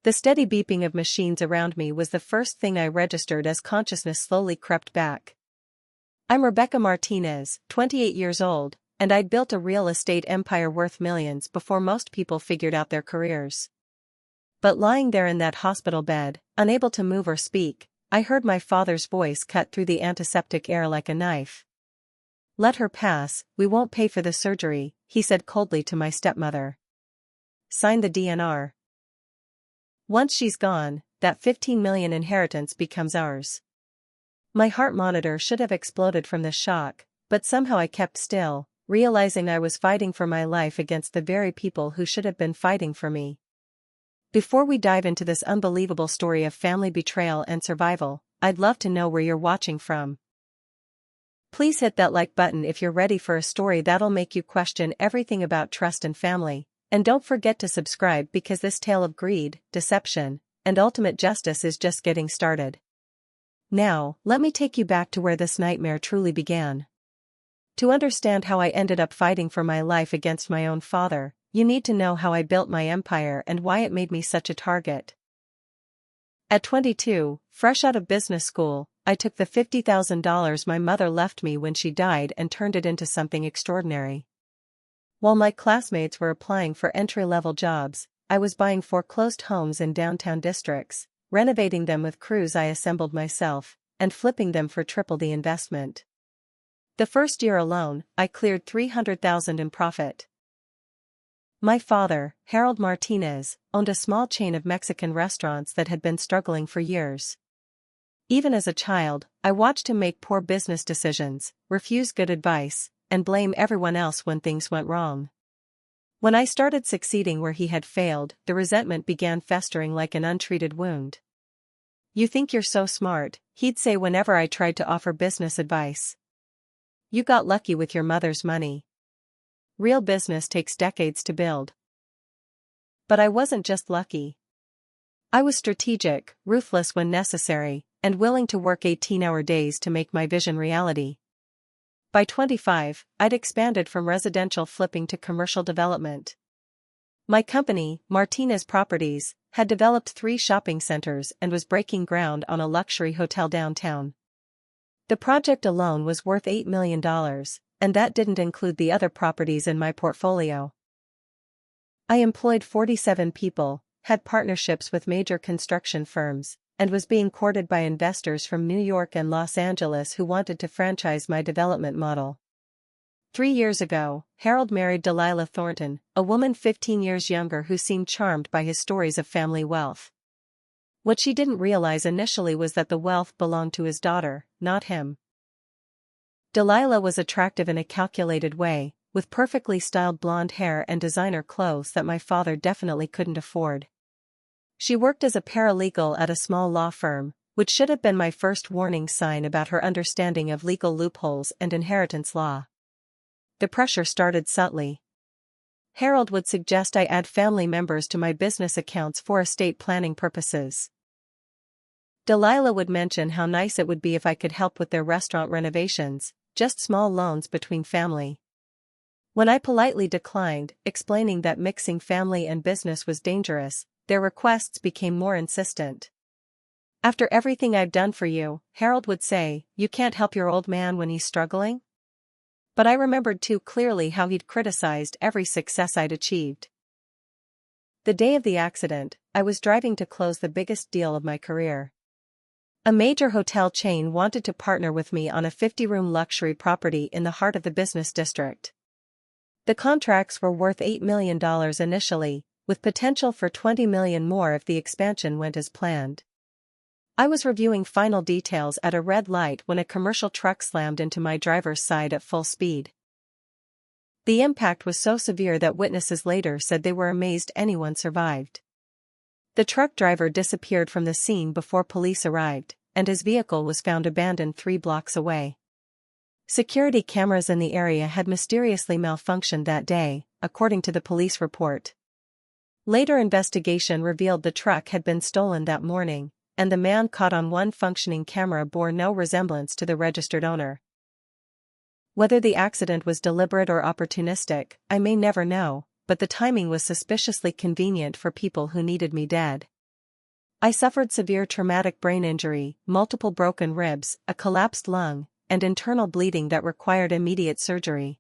The steady beeping of machines around me was the first thing I registered as consciousness slowly crept back. I'm Rebecca Martinez, 28 years old, and I'd built a real estate empire worth millions before most people figured out their careers. But lying there in that hospital bed, unable to move or speak, I heard my father's voice cut through the antiseptic air like a knife. "Let her pass, we won't pay for the surgery," he said coldly to my stepmother. "Sign the DNR. Once she's gone, that 15 million inheritance becomes ours." My heart monitor should have exploded from the shock, but somehow I kept still, realizing I was fighting for my life against the very people who should have been fighting for me. Before we dive into this unbelievable story of family betrayal and survival, I'd love to know where you're watching from. Please hit that like button if you're ready for a story that'll make you question everything about trust and family, and don't forget to subscribe because this tale of greed, deception, and ultimate justice is just getting started. Now, let me take you back to where this nightmare truly began. To understand how I ended up fighting for my life against my own father, you need to know how I built my empire and why it made me such a target. At 22, fresh out of business school, I took the $50,000 my mother left me when she died and turned it into something extraordinary. While my classmates were applying for entry-level jobs, I was buying foreclosed homes in downtown districts, renovating them with crews I assembled myself, and flipping them for triple the investment. The first year alone, I cleared $300,000 in profit. My father, Harold Martinez, owned a small chain of Mexican restaurants that had been struggling for years. Even as a child, I watched him make poor business decisions, refuse good advice, and blame everyone else when things went wrong. When I started succeeding where he had failed, the resentment began festering like an untreated wound. "You think you're so smart," he'd say whenever I tried to offer business advice. "You got lucky with your mother's money. Real business takes decades to build." But I wasn't just lucky. I was strategic, ruthless when necessary, and willing to work 18-hour days to make my vision reality. By 25, I'd expanded from residential flipping to commercial development. My company, Martinez Properties, had developed 3 shopping centers and was breaking ground on a luxury hotel downtown. The project alone was worth $8 million, and that didn't include the other properties in my portfolio. I employed 47 people, had partnerships with major construction firms, and was being courted by investors from New York and Los Angeles who wanted to franchise my development model. 3 years ago, Harold married Delilah Thornton, a woman 15 years younger who seemed charmed by his stories of family wealth. What she didn't realize initially was that the wealth belonged to his daughter, not him. Delilah was attractive in a calculated way, with perfectly styled blonde hair and designer clothes that my father definitely couldn't afford. She worked as a paralegal at a small law firm, which should have been my first warning sign about her understanding of legal loopholes and inheritance law. The pressure started subtly. Harold would suggest I add family members to my business accounts for estate planning purposes. Delilah would mention how nice it would be if I could help with their restaurant renovations, just small loans between family. When I politely declined, explaining that mixing family and business was dangerous, their requests became more insistent. "After everything I've done for you," Harold would say, "you can't help your old man when he's struggling?" But I remembered too clearly how he'd criticized every success I'd achieved. The day of the accident, I was driving to close the biggest deal of my career. A major hotel chain wanted to partner with me on a 50-room luxury property in the heart of the business district. The contracts were worth $8 million initially, with potential for $20 million more if the expansion went as planned. I was reviewing final details at a red light when a commercial truck slammed into my driver's side at full speed. The impact was so severe that witnesses later said they were amazed anyone survived. The truck driver disappeared from the scene before police arrived, and his vehicle was found abandoned 3 blocks away. Security cameras in the area had mysteriously malfunctioned that day, according to the police report. Later investigation revealed the truck had been stolen that morning, and the man caught on one functioning camera bore no resemblance to the registered owner. Whether the accident was deliberate or opportunistic, I may never know, but the timing was suspiciously convenient for people who needed me dead. I suffered severe traumatic brain injury, multiple broken ribs, a collapsed lung, and internal bleeding that required immediate surgery.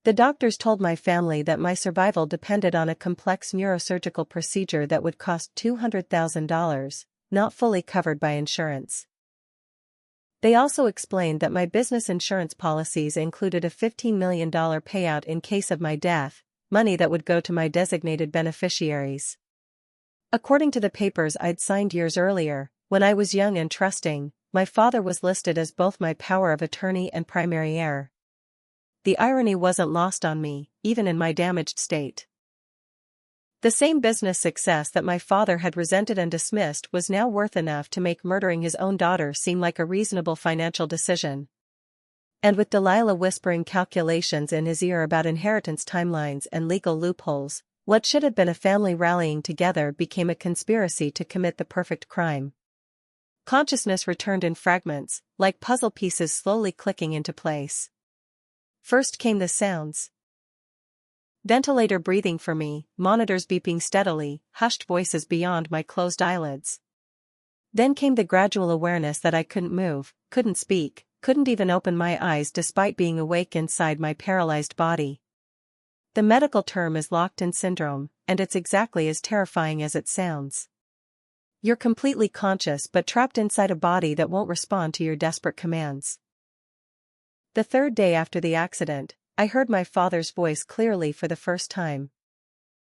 The doctors told my family that my survival depended on a complex neurosurgical procedure that would cost $200,000, not fully covered by insurance. They also explained that my business insurance policies included a $15 million payout in case of my death, money that would go to my designated beneficiaries. According to the papers I'd signed years earlier, when I was young and trusting, my father was listed as both my power of attorney and primary heir. The irony wasn't lost on me, even in my damaged state. The same business success that my father had resented and dismissed was now worth enough to make murdering his own daughter seem like a reasonable financial decision. And with Delilah whispering calculations in his ear about inheritance timelines and legal loopholes, what should have been a family rallying together became a conspiracy to commit the perfect crime. Consciousness returned in fragments, like puzzle pieces slowly clicking into place. First came the sounds. Ventilator breathing for me, monitors beeping steadily, hushed voices beyond my closed eyelids. Then came the gradual awareness that I couldn't move, couldn't speak, couldn't even open my eyes despite being awake inside my paralyzed body. The medical term is locked-in syndrome, and it's exactly as terrifying as it sounds. You're completely conscious but trapped inside a body that won't respond to your desperate commands. The third day after the accident, I heard my father's voice clearly for the first time.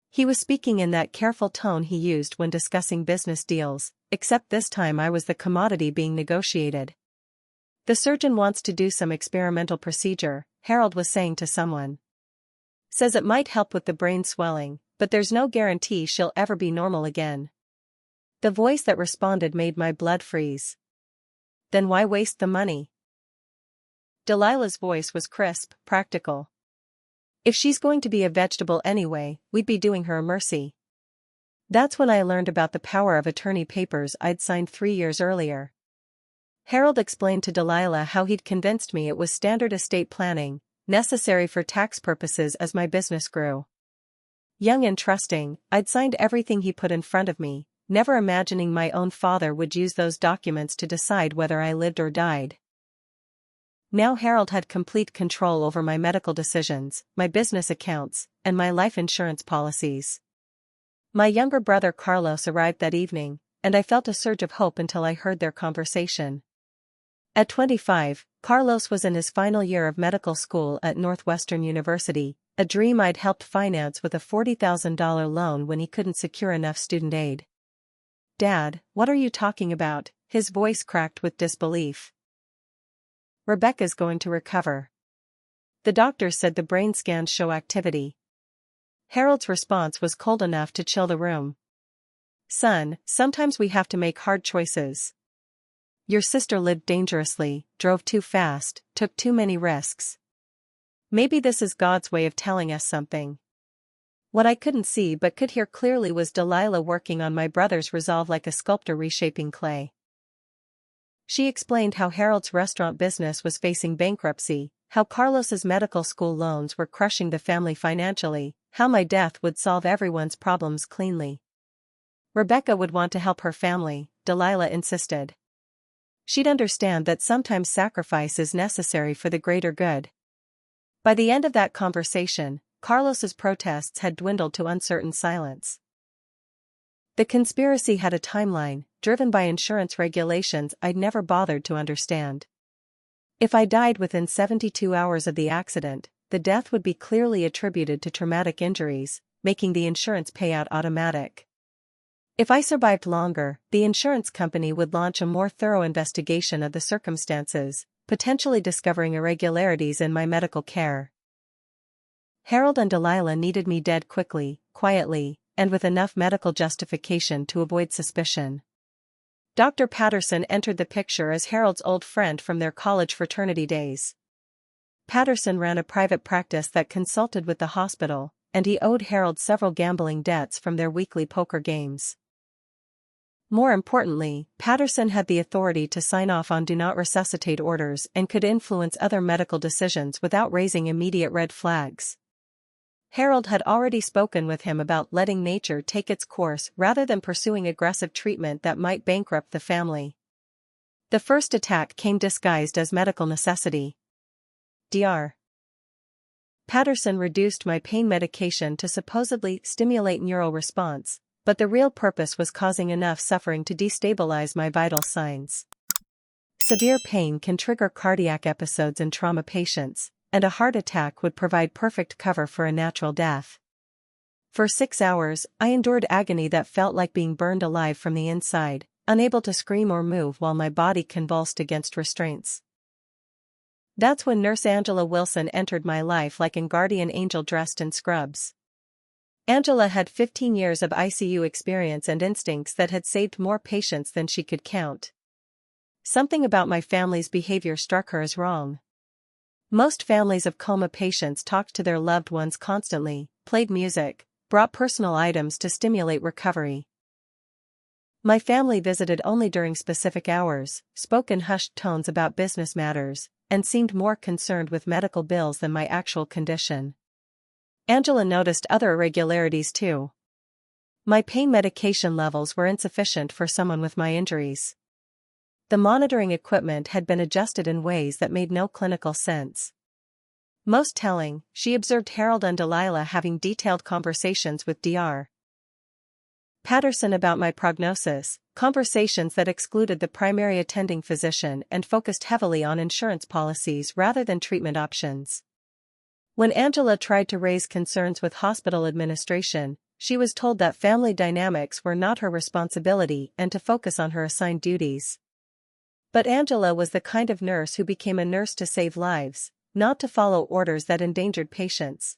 He was speaking in that careful tone he used when discussing business deals, except this time I was the commodity being negotiated. The surgeon wants to do some experimental procedure, Harold was saying to someone. Says it might help with the brain swelling, but there's no guarantee she'll ever be normal again. The voice that responded made my blood freeze. Then why waste the money? Delilah's voice was crisp, practical. If she's going to be a vegetable anyway, we'd be doing her a mercy. That's when I learned about the power of attorney papers I'd signed 3 years earlier. Harold explained to Delilah how he'd convinced me it was standard estate planning, necessary for tax purposes as my business grew. Young and trusting, I'd signed everything he put in front of me, never imagining my own father would use those documents to decide whether I lived or died. Now Harold had complete control over my medical decisions, my business accounts, and my life insurance policies. My younger brother Carlos arrived that evening, and I felt a surge of hope until I heard their conversation. At 25, Carlos was in his final year of medical school at Northwestern University, a dream I'd helped finance with a $40,000 loan when he couldn't secure enough student aid. "Dad, what are you talking about?" His voice cracked with disbelief. "Rebecca's going to recover. The doctor said the brain scans show activity." Harold's response was cold enough to chill the room. "Son, sometimes we have to make hard choices. Your sister lived dangerously, drove too fast, took too many risks. Maybe this is God's way of telling us something." What I couldn't see but could hear clearly was Delilah working on my brother's resolve like a sculptor reshaping clay. She explained how Harold's restaurant business was facing bankruptcy, how Carlos's medical school loans were crushing the family financially, how my death would solve everyone's problems cleanly. Rebecca would want to help her family, Delilah insisted. She'd understand that sometimes sacrifice is necessary for the greater good. By the end of that conversation, Carlos's protests had dwindled to uncertain silence. The conspiracy had a timeline, driven by insurance regulations I'd never bothered to understand. If I died within 72 hours of the accident, the death would be clearly attributed to traumatic injuries, making the insurance payout automatic. If I survived longer, the insurance company would launch a more thorough investigation of the circumstances, potentially discovering irregularities in my medical care. Harold and Delilah needed me dead quickly, quietly, and with enough medical justification to avoid suspicion. Dr. Patterson entered the picture as Harold's old friend from their college fraternity days. Patterson ran a private practice that consulted with the hospital, and he owed Harold several gambling debts from their weekly poker games. More importantly, Patterson had the authority to sign off on do not resuscitate orders and could influence other medical decisions without raising immediate red flags. Harold had already spoken with him about letting nature take its course rather than pursuing aggressive treatment that might bankrupt the family. The first attack came disguised as medical necessity. Dr. Patterson reduced my pain medication to supposedly stimulate neural response, but the real purpose was causing enough suffering to destabilize my vital signs. Severe pain can trigger cardiac episodes in trauma patients, and a heart attack would provide perfect cover for a natural death. For 6 hours, I endured agony that felt like being burned alive from the inside, unable to scream or move while my body convulsed against restraints. That's when Nurse Angela Wilson entered my life like an guardian angel dressed in scrubs. Angela had 15 years of ICU experience and instincts that had saved more patients than she could count. Something about my family's behavior struck her as wrong. Most families of coma patients talked to their loved ones constantly, played music, brought personal items to stimulate recovery. My family visited only during specific hours, spoke in hushed tones about business matters, and seemed more concerned with medical bills than my actual condition. Angela noticed other irregularities too. My pain medication levels were insufficient for someone with my injuries. The monitoring equipment had been adjusted in ways that made no clinical sense. Most telling, she observed Harold and Delilah having detailed conversations with Dr. Patterson about my prognosis, conversations that excluded the primary attending physician and focused heavily on insurance policies rather than treatment options. When Angela tried to raise concerns with hospital administration, she was told that family dynamics were not her responsibility and to focus on her assigned duties. But Angela was the kind of nurse who became a nurse to save lives, not to follow orders that endangered patients.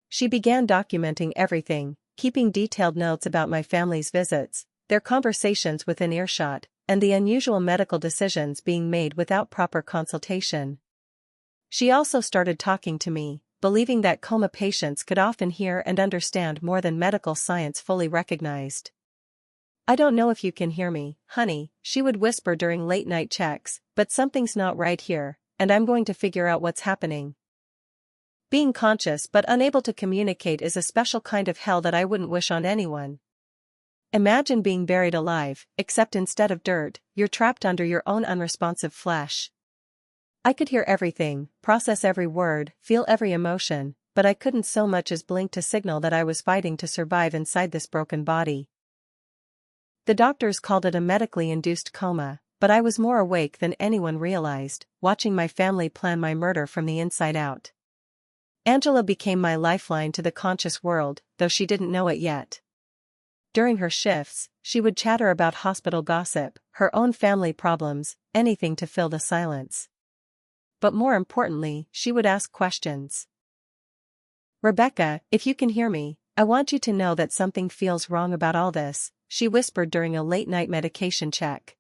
She began documenting everything, keeping detailed notes about my family's visits, their conversations within earshot, and the unusual medical decisions being made without proper consultation. She also started talking to me, believing that coma patients could often hear and understand more than medical science fully recognized. "I don't know if you can hear me, honey," she would whisper during late-night checks, "but something's not right here, and I'm going to figure out what's happening." Being conscious but unable to communicate is a special kind of hell that I wouldn't wish on anyone. Imagine being buried alive, except instead of dirt, you're trapped under your own unresponsive flesh. I could hear everything, process every word, feel every emotion, but I couldn't so much as blink to signal that I was fighting to survive inside this broken body. The doctors called it a medically induced coma, but I was more awake than anyone realized, watching my family plan my murder from the inside out. Angela became my lifeline to the conscious world, though she didn't know it yet. During her shifts, she would chatter about hospital gossip, her own family problems, anything to fill the silence. But more importantly, she would ask questions. "Rebecca, if you can hear me, I want you to know that something feels wrong about all this," she whispered during a late-night medication check.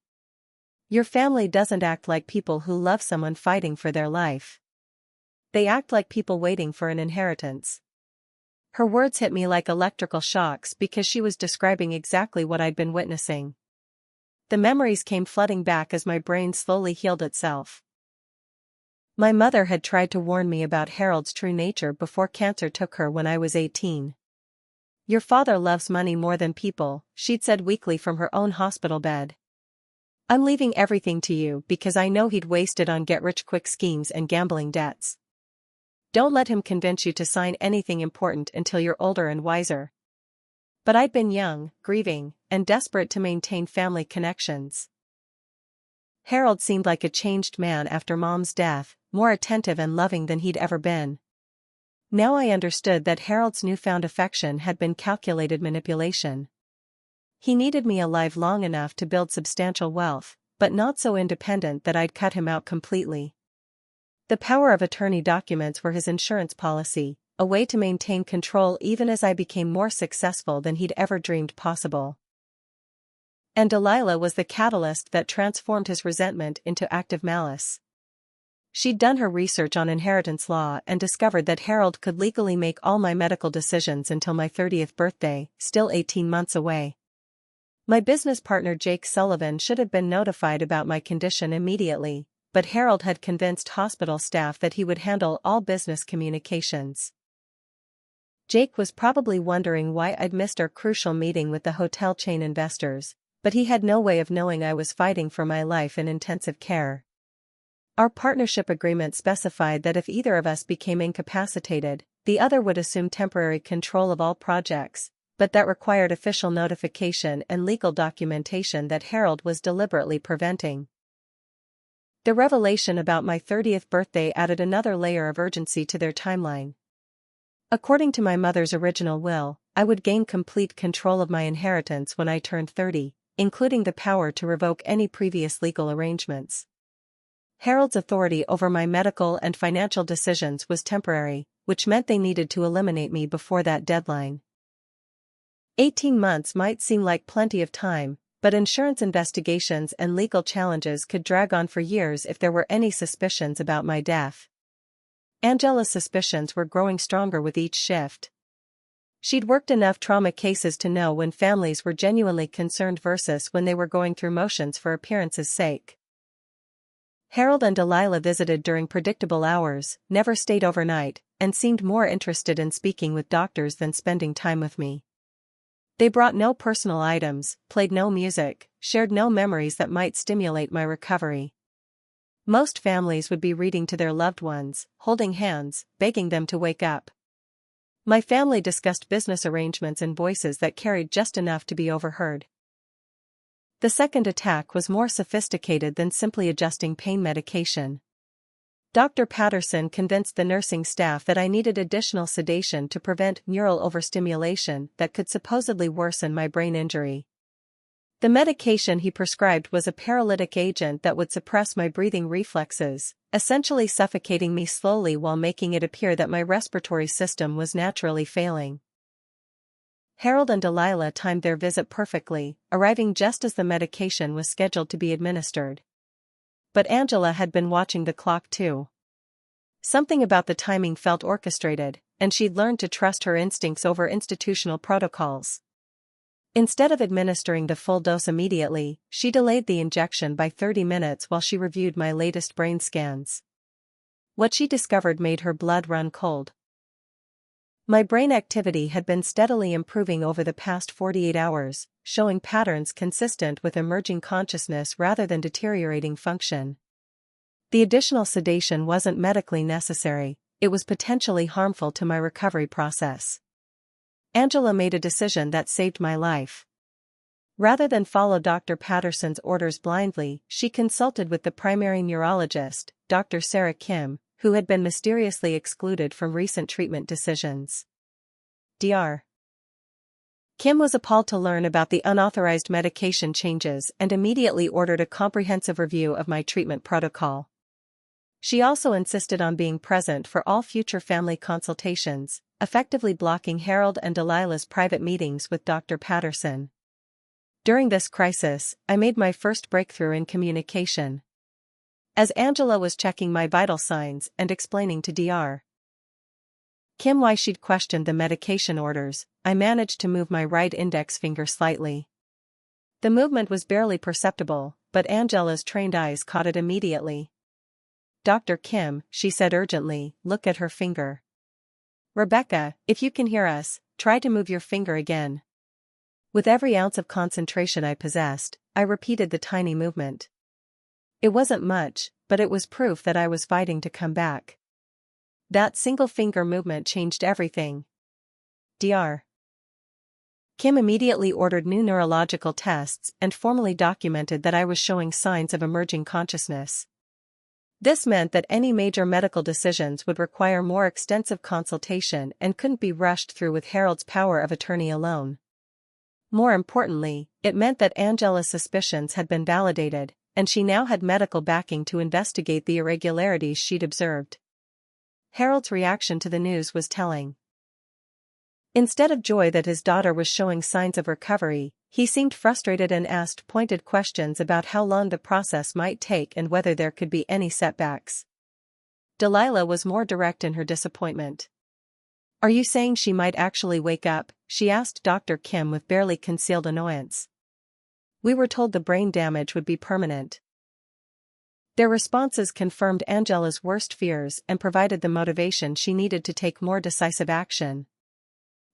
"Your family doesn't act like people who love someone fighting for their life. They act like people waiting for an inheritance." Her words hit me like electrical shocks because she was describing exactly what I'd been witnessing. The memories came flooding back as my brain slowly healed itself. My mother had tried to warn me about Harold's true nature before cancer took her when I was 18. "Your father loves money more than people," she'd said weakly from her own hospital bed. "I'm leaving everything to you because I know he'd waste it on get-rich-quick schemes and gambling debts. Don't let him convince you to sign anything important until you're older and wiser." But I'd been young, grieving, and desperate to maintain family connections. Harold seemed like a changed man after Mom's death, more attentive and loving than he'd ever been. Now I understood that Harold's newfound affection had been calculated manipulation. He needed me alive long enough to build substantial wealth, but not so independent that I'd cut him out completely. The power of attorney documents were his insurance policy, a way to maintain control even as I became more successful than he'd ever dreamed possible. And Delilah was the catalyst that transformed his resentment into active malice. She'd done her research on inheritance law and discovered that Harold could legally make all my medical decisions until my 30th birthday, still 18 months away. My business partner Jake Sullivan should have been notified about my condition immediately, but Harold had convinced hospital staff that he would handle all business communications. Jake was probably wondering why I'd missed our crucial meeting with the hotel chain investors, but he had no way of knowing I was fighting for my life in intensive care. Our partnership agreement specified that if either of us became incapacitated, the other would assume temporary control of all projects, but that required official notification and legal documentation that Harold was deliberately preventing. The revelation about my 30th birthday added another layer of urgency to their timeline. According to my mother's original will, I would gain complete control of my inheritance when I turned 30, including the power to revoke any previous legal arrangements. Harold's authority over my medical and financial decisions was temporary, which meant they needed to eliminate me before that deadline. 18 months might seem like plenty of time, but insurance investigations and legal challenges could drag on for years if there were any suspicions about my death. Angela's suspicions were growing stronger with each shift. She'd worked enough trauma cases to know when families were genuinely concerned versus when they were going through motions for appearance's sake. Harold and Delilah visited during predictable hours, never stayed overnight, and seemed more interested in speaking with doctors than spending time with me. They brought no personal items, played no music, shared no memories that might stimulate my recovery. Most families would be reading to their loved ones, holding hands, begging them to wake up. My family discussed business arrangements in voices that carried just enough to be overheard. The second attack was more sophisticated than simply adjusting pain medication. Dr. Patterson convinced the nursing staff that I needed additional sedation to prevent neural overstimulation that could supposedly worsen my brain injury. The medication he prescribed was a paralytic agent that would suppress my breathing reflexes, essentially suffocating me slowly while making it appear that my respiratory system was naturally failing. Harold and Delilah timed their visit perfectly, arriving just as the medication was scheduled to be administered. But Angela had been watching the clock too. Something about the timing felt orchestrated, and she'd learned to trust her instincts over institutional protocols. Instead of administering the full dose immediately, she delayed the injection by 30 minutes while she reviewed my latest brain scans. What she discovered made her blood run cold. My brain activity had been steadily improving over the past 48 hours, showing patterns consistent with emerging consciousness rather than deteriorating function. The additional sedation wasn't medically necessary, it was potentially harmful to my recovery process. Angela made a decision that saved my life. Rather than follow Dr. Patterson's orders blindly, she consulted with the primary neurologist, Dr. Sarah Kim, who had been mysteriously excluded from recent treatment decisions. Dr. Kim was appalled to learn about the unauthorized medication changes and immediately ordered a comprehensive review of my treatment protocol. She also insisted on being present for all future family consultations, effectively blocking Harold and Delilah's private meetings with Dr. Patterson. During this crisis, I made my first breakthrough in communication. As Angela was checking my vital signs and explaining to Dr. Kim why she'd questioned the medication orders, I managed to move my right index finger slightly. The movement was barely perceptible, but Angela's trained eyes caught it immediately. "Dr. Kim," she said urgently, "look at her finger. Rebecca, if you can hear us, try to move your finger again." With every ounce of concentration I possessed, I repeated the tiny movement. It wasn't much, but it was proof that I was fighting to come back. That single finger movement changed everything. Dr. Kim immediately ordered new neurological tests and formally documented that I was showing signs of emerging consciousness. This meant that any major medical decisions would require more extensive consultation and couldn't be rushed through with Harold's power of attorney alone. More importantly, it meant that Angela's suspicions had been validated, and she now had medical backing to investigate the irregularities she'd observed. Harold's reaction to the news was telling. Instead of joy that his daughter was showing signs of recovery, he seemed frustrated and asked pointed questions about how long the process might take and whether there could be any setbacks. Delilah was more direct in her disappointment. "Are you saying she might actually wake up?" she asked Dr. Kim with barely concealed annoyance. "We were told the brain damage would be permanent." Their responses confirmed Angela's worst fears and provided the motivation she needed to take more decisive action.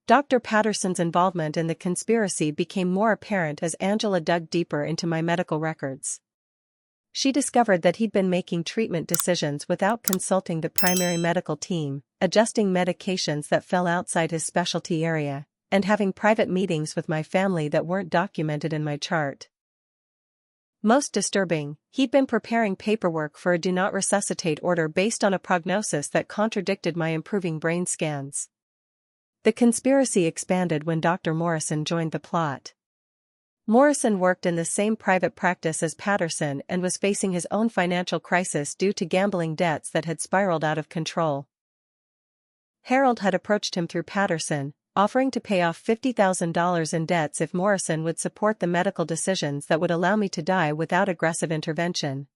Dr. Patterson's involvement in the conspiracy became more apparent as Angela dug deeper into my medical records. She discovered that he'd been making treatment decisions without consulting the primary medical team, adjusting medications that fell outside his specialty area, and having private meetings with my family that weren't documented in my chart. Most disturbing, he'd been preparing paperwork for a do not resuscitate order based on a prognosis that contradicted my improving brain scans. The conspiracy expanded when Dr. Morrison joined the plot. Morrison worked in the same private practice as Patterson and was facing his own financial crisis due to gambling debts that had spiraled out of control. Harold had approached him through Patterson, offering to pay off $50,000 in debts if Morrison would support the medical decisions that would allow me to die without aggressive intervention.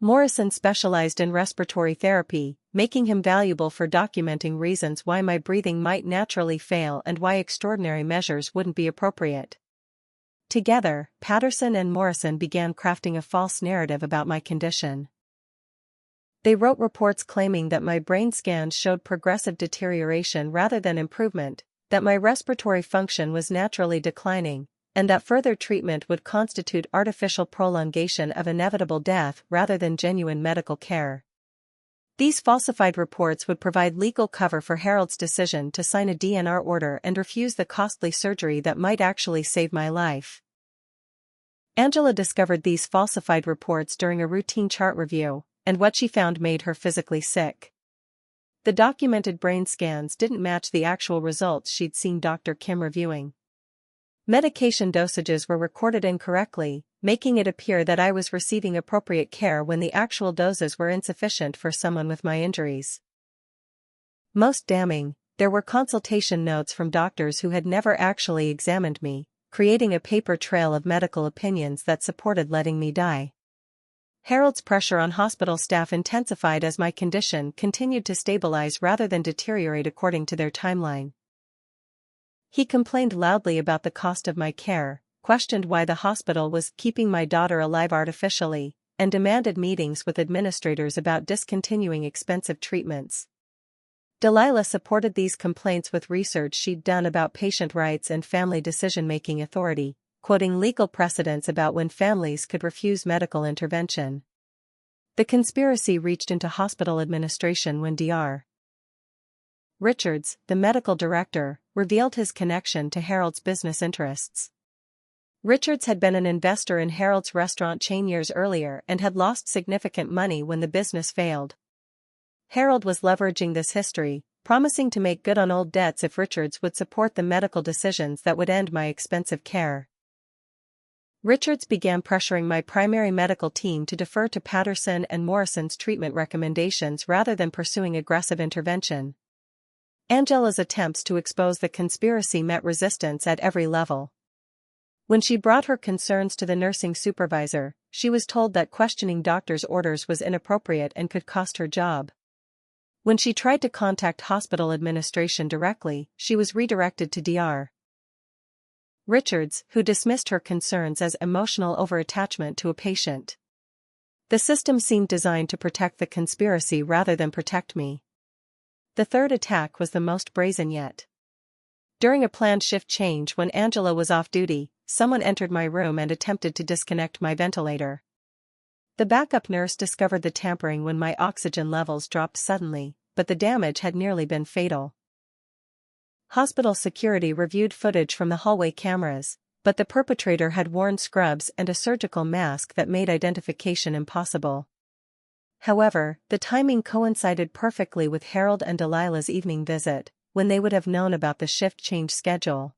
Morrison specialized in respiratory therapy, making him valuable for documenting reasons why my breathing might naturally fail and why extraordinary measures wouldn't be appropriate. Together, Patterson and Morrison began crafting a false narrative about my condition. They wrote reports claiming that my brain scans showed progressive deterioration rather than improvement, that my respiratory function was naturally declining, and that further treatment would constitute artificial prolongation of inevitable death rather than genuine medical care. These falsified reports would provide legal cover for Harold's decision to sign a DNR order and refuse the costly surgery that might actually save my life. Angela discovered these falsified reports during a routine chart review, and what she found made her physically sick. The documented brain scans didn't match the actual results she'd seen Dr. Kim reviewing. Medication dosages were recorded incorrectly, making it appear that I was receiving appropriate care when the actual doses were insufficient for someone with my injuries. Most damning, there were consultation notes from doctors who had never actually examined me, creating a paper trail of medical opinions that supported letting me die. Harold's pressure on hospital staff intensified as my condition continued to stabilize rather than deteriorate according to their timeline. He complained loudly about the cost of my care, questioned why the hospital was keeping my daughter alive artificially, and demanded meetings with administrators about discontinuing expensive treatments. Delilah supported these complaints with research she'd done about patient rights and family decision-making authority, quoting legal precedents about when families could refuse medical intervention. The conspiracy reached into hospital administration when Dr. Richards, the medical director, revealed his connection to Harold's business interests. Richards had been an investor in Harold's restaurant chain years earlier and had lost significant money when the business failed. Harold was leveraging this history, promising to make good on old debts if Richards would support the medical decisions that would end my expensive care. Richards began pressuring my primary medical team to defer to Patterson and Morrison's treatment recommendations rather than pursuing aggressive intervention. Angela's attempts to expose the conspiracy met resistance at every level. When she brought her concerns to the nursing supervisor, she was told that questioning doctors' orders was inappropriate and could cost her job. When she tried to contact hospital administration directly, she was redirected to Dr. Richards, who dismissed her concerns as emotional overattachment to a patient. The system seemed designed to protect the conspiracy rather than protect me. The third attack was the most brazen yet. During a planned shift change when Angela was off duty, someone entered my room and attempted to disconnect my ventilator. The backup nurse discovered the tampering when my oxygen levels dropped suddenly, but the damage had nearly been fatal. Hospital security reviewed footage from the hallway cameras, but the perpetrator had worn scrubs and a surgical mask that made identification impossible. However, the timing coincided perfectly with Harold and Delilah's evening visit, when they would have known about the shift change schedule.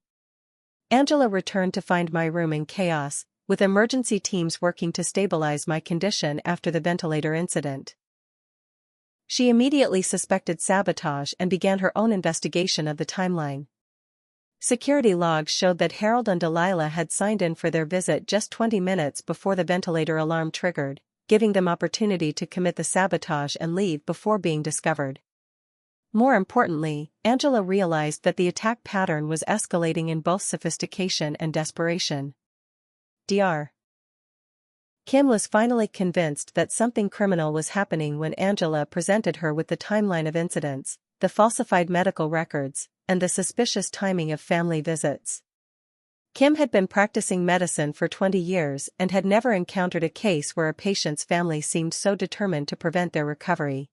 Angela returned to find my room in chaos, with emergency teams working to stabilize my condition after the ventilator incident. She immediately suspected sabotage and began her own investigation of the timeline. Security logs showed that Harold and Delilah had signed in for their visit just 20 minutes before the ventilator alarm triggered, giving them opportunity to commit the sabotage and leave before being discovered. More importantly, Angela realized that the attack pattern was escalating in both sophistication and desperation. Dr. Kim was finally convinced that something criminal was happening when Angela presented her with the timeline of incidents, the falsified medical records, and the suspicious timing of family visits. Kim had been practicing medicine for 20 years and had never encountered a case where a patient's family seemed so determined to prevent their recovery.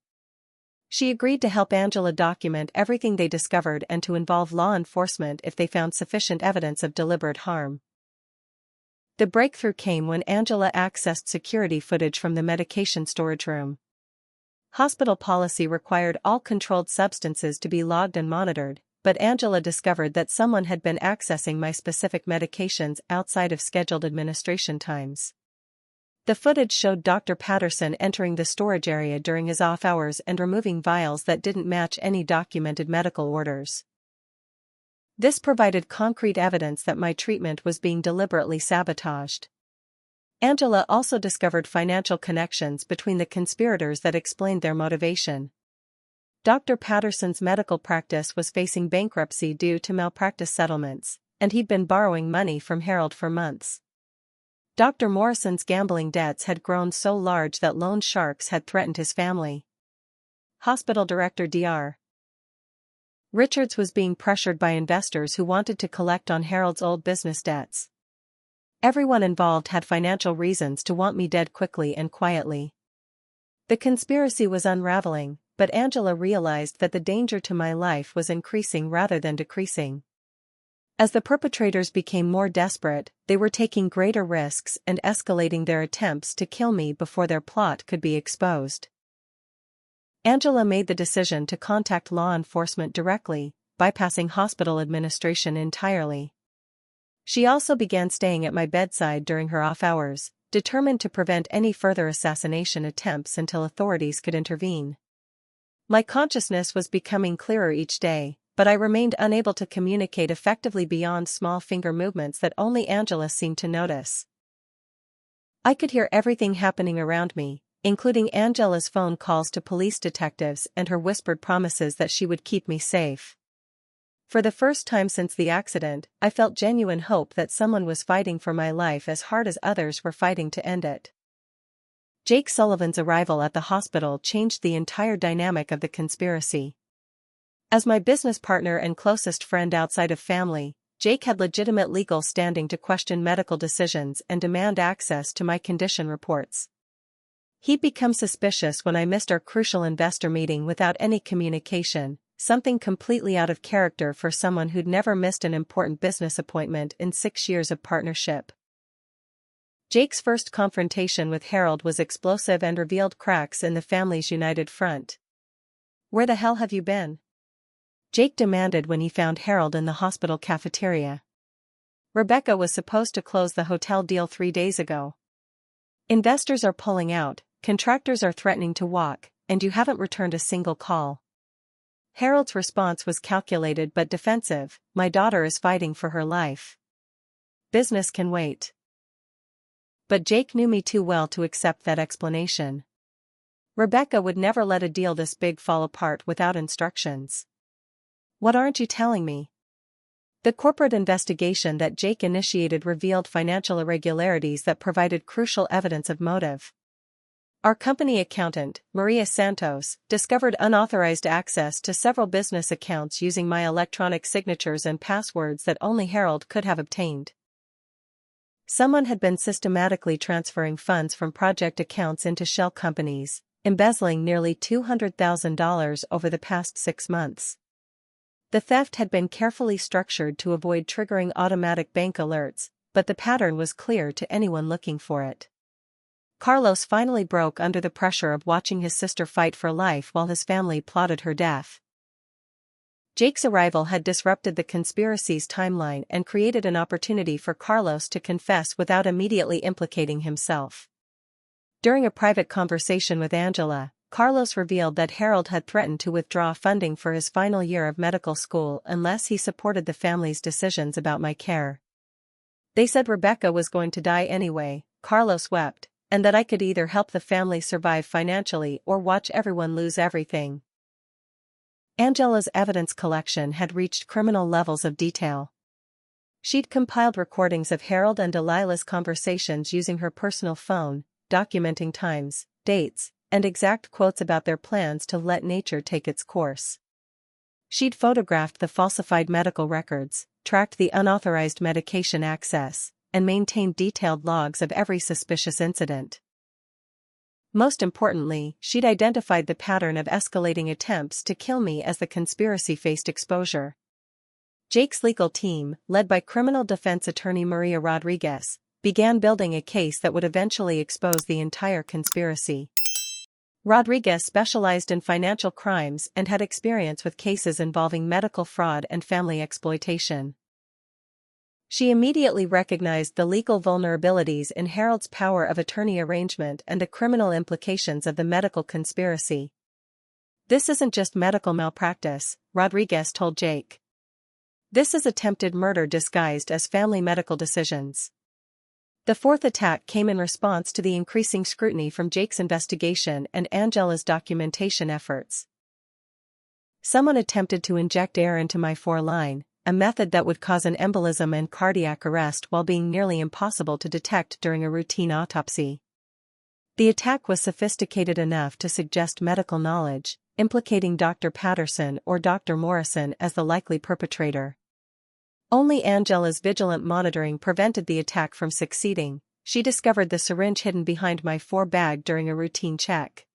She agreed to help Angela document everything they discovered and to involve law enforcement if they found sufficient evidence of deliberate harm. The breakthrough came when Angela accessed security footage from the medication storage room. Hospital policy required all controlled substances to be logged and monitored, but Angela discovered that someone had been accessing my specific medications outside of scheduled administration times. The footage showed Dr. Patterson entering the storage area during his off hours and removing vials that didn't match any documented medical orders. This provided concrete evidence that my treatment was being deliberately sabotaged. Angela also discovered financial connections between the conspirators that explained their motivation. Dr. Patterson's medical practice was facing bankruptcy due to malpractice settlements, and he'd been borrowing money from Harold for months. Dr. Morrison's gambling debts had grown so large that loan sharks had threatened his family. Hospital director Dr. Richards was being pressured by investors who wanted to collect on Harold's old business debts. Everyone involved had financial reasons to want me dead quickly and quietly. The conspiracy was unraveling, but Angela realized that the danger to my life was increasing rather than decreasing. As the perpetrators became more desperate, they were taking greater risks and escalating their attempts to kill me before their plot could be exposed. Angela made the decision to contact law enforcement directly, bypassing hospital administration entirely. She also began staying at my bedside during her off hours, determined to prevent any further assassination attempts until authorities could intervene. My consciousness was becoming clearer each day, but I remained unable to communicate effectively beyond small finger movements that only Angela seemed to notice. I could hear everything happening around me, including Angela's phone calls to police detectives and her whispered promises that she would keep me safe. For the first time since the accident, I felt genuine hope that someone was fighting for my life as hard as others were fighting to end it. Jake Sullivan's arrival at the hospital changed the entire dynamic of the conspiracy. As my business partner and closest friend outside of family, Jake had legitimate legal standing to question medical decisions and demand access to my condition reports. He'd become suspicious when I missed our crucial investor meeting without any communication, something completely out of character for someone who'd never missed an important business appointment in 6 years of partnership. Jake's first confrontation with Harold was explosive and revealed cracks in the family's united front. "Where the hell have you been?" Jake demanded when he found Harold in the hospital cafeteria. "Rebecca was supposed to close the hotel deal 3 days ago. Investors are pulling out, contractors are threatening to walk, and you haven't returned a single call." Harold's response was calculated but defensive. "My daughter is fighting for her life. Business can wait." But Jake knew me too well to accept that explanation. Rebecca would never let a deal this big fall apart without instructions. "What aren't you telling me?" The corporate investigation that Jake initiated revealed financial irregularities that provided crucial evidence of motive. Our company accountant, Maria Santos, discovered unauthorized access to several business accounts using my electronic signatures and passwords that only Harold could have obtained. Someone had been systematically transferring funds from project accounts into shell companies, embezzling nearly $200,000 over the past 6 months. The theft had been carefully structured to avoid triggering automatic bank alerts, but the pattern was clear to anyone looking for it. Carlos finally broke under the pressure of watching his sister fight for life while his family plotted her death. Jake's arrival had disrupted the conspiracy's timeline and created an opportunity for Carlos to confess without immediately implicating himself. During a private conversation with Angela, Carlos revealed that Harold had threatened to withdraw funding for his final year of medical school unless he supported the family's decisions about my care. "They said Rebecca was going to die anyway," Carlos wept, "and that I could either help the family survive financially or watch everyone lose everything." Angela's evidence collection had reached criminal levels of detail. She'd compiled recordings of Harold and Delilah's conversations using her personal phone, documenting times, dates, and exact quotes about their plans to let nature take its course. She'd photographed the falsified medical records, tracked the unauthorized medication access, and maintained detailed logs of every suspicious incident. Most importantly, she'd identified the pattern of escalating attempts to kill me as the conspiracy faced exposure. Jake's legal team, led by criminal defense attorney Maria Rodriguez, began building a case that would eventually expose the entire conspiracy. Rodriguez specialized in financial crimes and had experience with cases involving medical fraud and family exploitation. She immediately recognized the legal vulnerabilities in Harold's power of attorney arrangement and the criminal implications of the medical conspiracy. "This isn't just medical malpractice," Rodriguez told Jake. "This is attempted murder disguised as family medical decisions." The fourth attack came in response to the increasing scrutiny from Jake's investigation and Angela's documentation efforts. "Someone attempted to inject air into my foreline, a method that would cause an embolism and cardiac arrest while being nearly impossible to detect during a routine autopsy. The attack was sophisticated enough to suggest medical knowledge, implicating Dr. Patterson or Dr. Morrison as the likely perpetrator. Only Angela's vigilant monitoring prevented the attack from succeeding. She discovered the syringe hidden behind my bag during a routine check.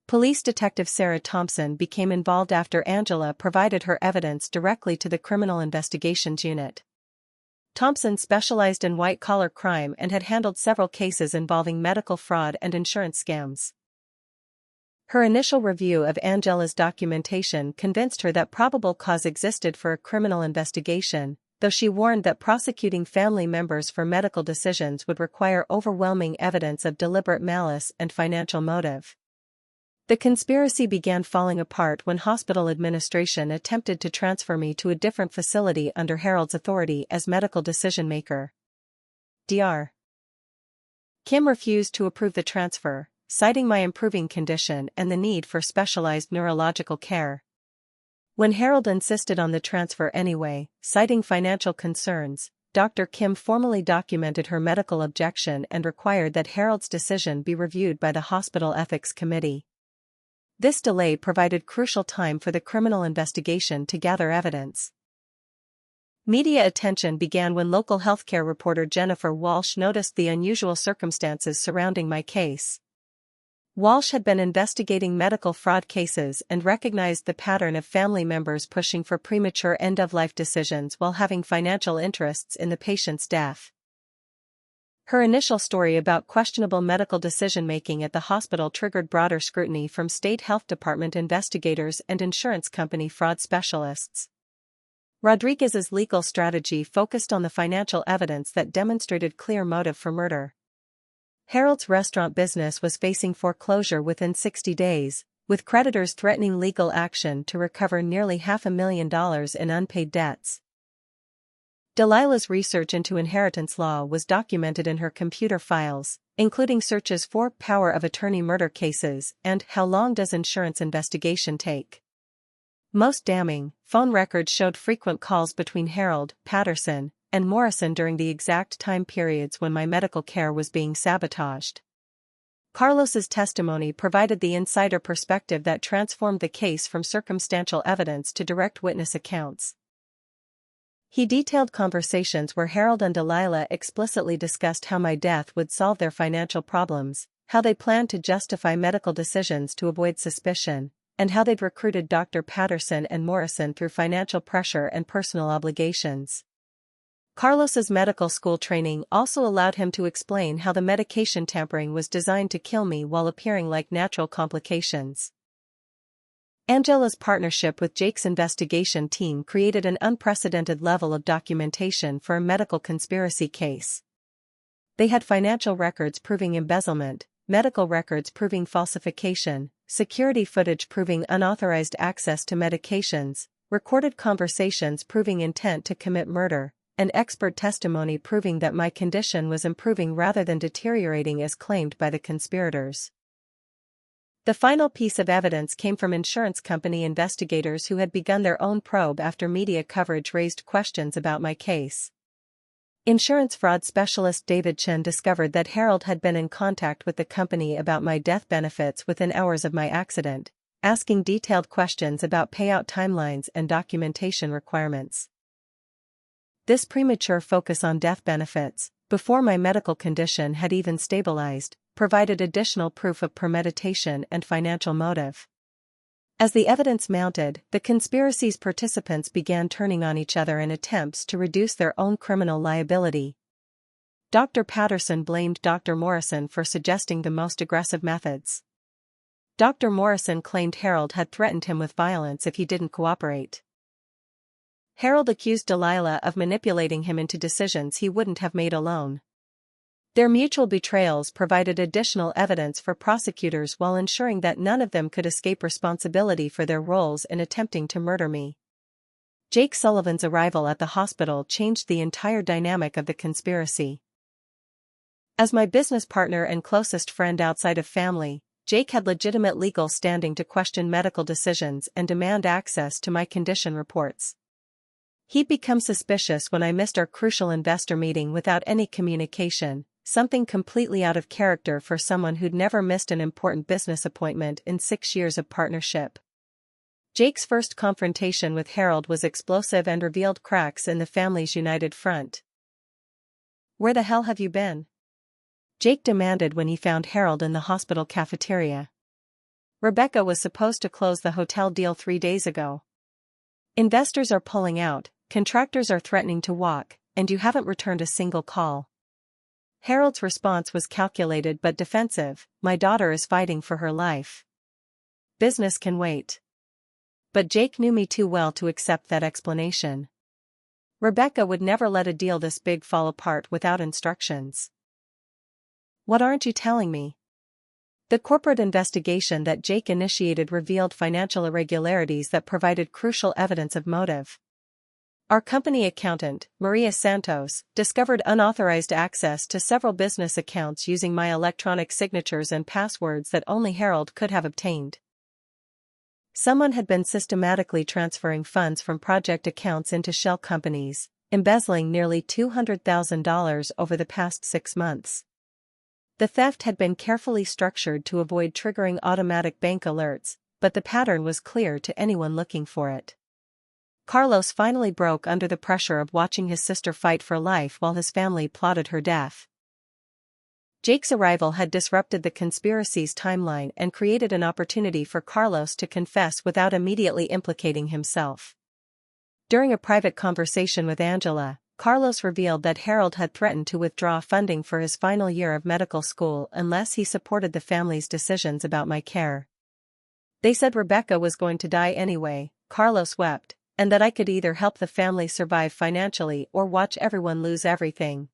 Police Detective Sarah Thompson became involved after Angela provided her evidence directly to the Criminal Investigations Unit. Thompson specialized in white-collar crime and had handled several cases involving medical fraud and insurance scams. Her initial review of Angela's documentation convinced her that probable cause existed for a criminal investigation, though she warned that prosecuting family members for medical decisions would require overwhelming evidence of deliberate malice and financial motive. The conspiracy began falling apart when hospital administration attempted to transfer me to a different facility under Harold's authority as medical decision-maker. Dr. Kim refused to approve the transfer, citing my improving condition and the need for specialized neurological care. When Harold insisted on the transfer anyway, citing financial concerns, Dr. Kim formally documented her medical objection and required that Harold's decision be reviewed by the hospital ethics committee. This delay provided crucial time for the criminal investigation to gather evidence. Media attention began when local healthcare reporter Jennifer Walsh noticed the unusual circumstances surrounding my case. Walsh had been investigating medical fraud cases and recognized the pattern of family members pushing for premature end-of-life decisions while having financial interests in the patient's death. Her initial story about questionable medical decision-making at the hospital triggered broader scrutiny from state health department investigators and insurance company fraud specialists. Rodriguez's legal strategy focused on the financial evidence that demonstrated clear motive for murder. Harold's restaurant business was facing foreclosure within 60 days, with creditors threatening legal action to recover nearly $500,000 in unpaid debts. Delilah's research into inheritance law was documented in her computer files, including searches for power of attorney murder cases and how long does insurance investigation take. Most damning, phone records showed frequent calls between Harold, Patterson, and Morrison during the exact time periods when my medical care was being sabotaged. Carlos's testimony provided the insider perspective that transformed the case from circumstantial evidence to direct witness accounts. He detailed conversations where Harold and Delilah explicitly discussed how my death would solve their financial problems, how they planned to justify medical decisions to avoid suspicion, and how they'd recruited Dr. Patterson and Morrison through financial pressure and personal obligations. Carlos's medical school training also allowed him to explain how the medication tampering was designed to kill me while appearing like natural complications. Angela's partnership with Jake's investigation team created an unprecedented level of documentation for a medical conspiracy case. They had financial records proving embezzlement, medical records proving falsification, security footage proving unauthorized access to medications, recorded conversations proving intent to commit murder, and expert testimony proving that my condition was improving rather than deteriorating as claimed by the conspirators. The final piece of evidence came from insurance company investigators who had begun their own probe after media coverage raised questions about my case. Insurance fraud specialist David Chen discovered that Harold had been in contact with the company about my death benefits within hours of my accident, asking detailed questions about payout timelines and documentation requirements. This premature focus on death benefits, before my medical condition had even stabilized, provided additional proof of premeditation and financial motive. As the evidence mounted, the conspiracy's participants began turning on each other in attempts to reduce their own criminal liability. Dr. Patterson blamed Dr. Morrison for suggesting the most aggressive methods. Dr. Morrison claimed Harold had threatened him with violence if he didn't cooperate. Harold accused Delilah of manipulating him into decisions he wouldn't have made alone. Their mutual betrayals provided additional evidence for prosecutors while ensuring that none of them could escape responsibility for their roles in attempting to murder me. Jake Sullivan's arrival at the hospital changed the entire dynamic of the conspiracy. As my business partner and closest friend outside of family, Jake had legitimate legal standing to question medical decisions and demand access to my condition reports. He'd become suspicious when I missed our crucial investor meeting without any communication, something completely out of character for someone who'd never missed an important business appointment in 6 years of partnership. Jake's first confrontation with Harold was explosive and revealed cracks in the family's united front. "Where the hell have you been?" Jake demanded when he found Harold in the hospital cafeteria. "Rebecca was supposed to close the hotel deal 3 days ago. Investors are pulling out, contractors are threatening to walk, and you haven't returned a single call." Harold's response was calculated but defensive. "My daughter is fighting for her life. Business can wait." But Jake knew me too well to accept that explanation. Rebecca would never let a deal this big fall apart without instructions. "What aren't you telling me?" The corporate investigation that Jake initiated revealed financial irregularities that provided crucial evidence of motive. Our company accountant, Maria Santos, discovered unauthorized access to several business accounts using my electronic signatures and passwords that only Harold could have obtained. Someone had been systematically transferring funds from project accounts into shell companies, embezzling nearly $200,000 over the past 6 months. The theft had been carefully structured to avoid triggering automatic bank alerts, but the pattern was clear to anyone looking for it. Carlos finally broke under the pressure of watching his sister fight for life while his family plotted her death. Jake's arrival had disrupted the conspiracy's timeline and created an opportunity for Carlos to confess without immediately implicating himself. During a private conversation with Angela, Carlos revealed that Harold had threatened to withdraw funding for his final year of medical school unless he supported the family's decisions about my care. "They said Rebecca was going to die anyway," Carlos wept, "and that I could either help the family survive financially or watch everyone lose everything."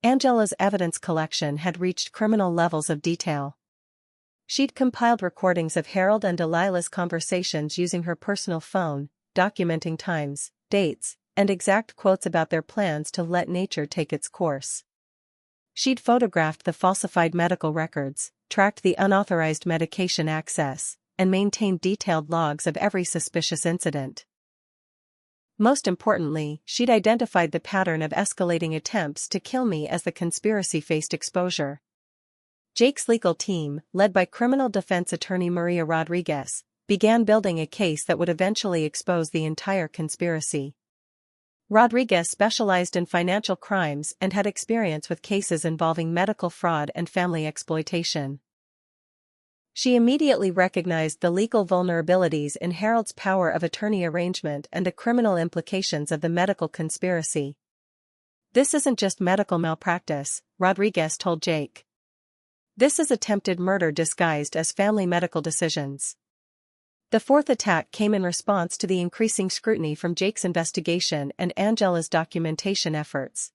Angela's evidence collection had reached criminal levels of detail. She'd compiled recordings of Harold and Delilah's conversations using her personal phone, documenting times, dates, and exact quotes about their plans to let nature take its course. She'd photographed the falsified medical records, tracked the unauthorized medication access, and maintained detailed logs of every suspicious incident. Most importantly, she'd identified the pattern of escalating attempts to kill me as the conspiracy faced exposure. Jake's legal team, led by criminal defense attorney Maria Rodriguez, began building a case that would eventually expose the entire conspiracy. Rodriguez specialized in financial crimes and had experience with cases involving medical fraud and family exploitation. She immediately recognized the legal vulnerabilities in Harold's power of attorney arrangement and the criminal implications of the medical conspiracy. "This isn't just medical malpractice," Rodriguez told Jake. "This is attempted murder disguised as family medical decisions." The fourth attack came in response to the increasing scrutiny from Jake's investigation and Angela's documentation efforts.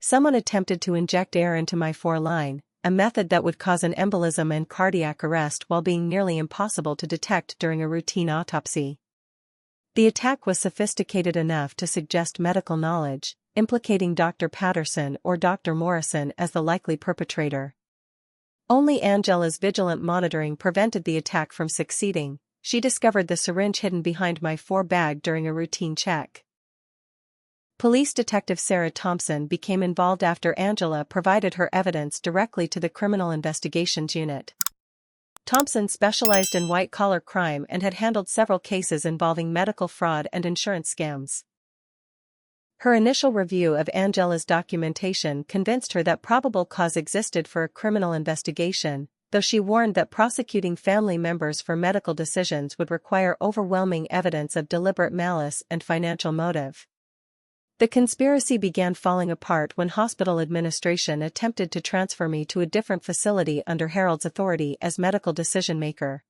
Someone attempted to inject air into my foreline, a method that would cause an embolism and cardiac arrest while being nearly impossible to detect during a routine autopsy. The attack was sophisticated enough to suggest medical knowledge, implicating Dr. Patterson or Dr. Morrison as the likely perpetrator. Only Angela's vigilant monitoring prevented the attack from succeeding. She discovered the syringe hidden behind my bag during a routine check. Police Detective Sarah Thompson became involved after Angela provided her evidence directly to the Criminal Investigations Unit. Thompson specialized in white-collar crime and had handled several cases involving medical fraud and insurance scams. Her initial review of Angela's documentation convinced her that probable cause existed for a criminal investigation, though she warned that prosecuting family members for medical decisions would require overwhelming evidence of deliberate malice and financial motive. The conspiracy began falling apart when hospital administration attempted to transfer me to a different facility under Harold's authority as medical decision-maker.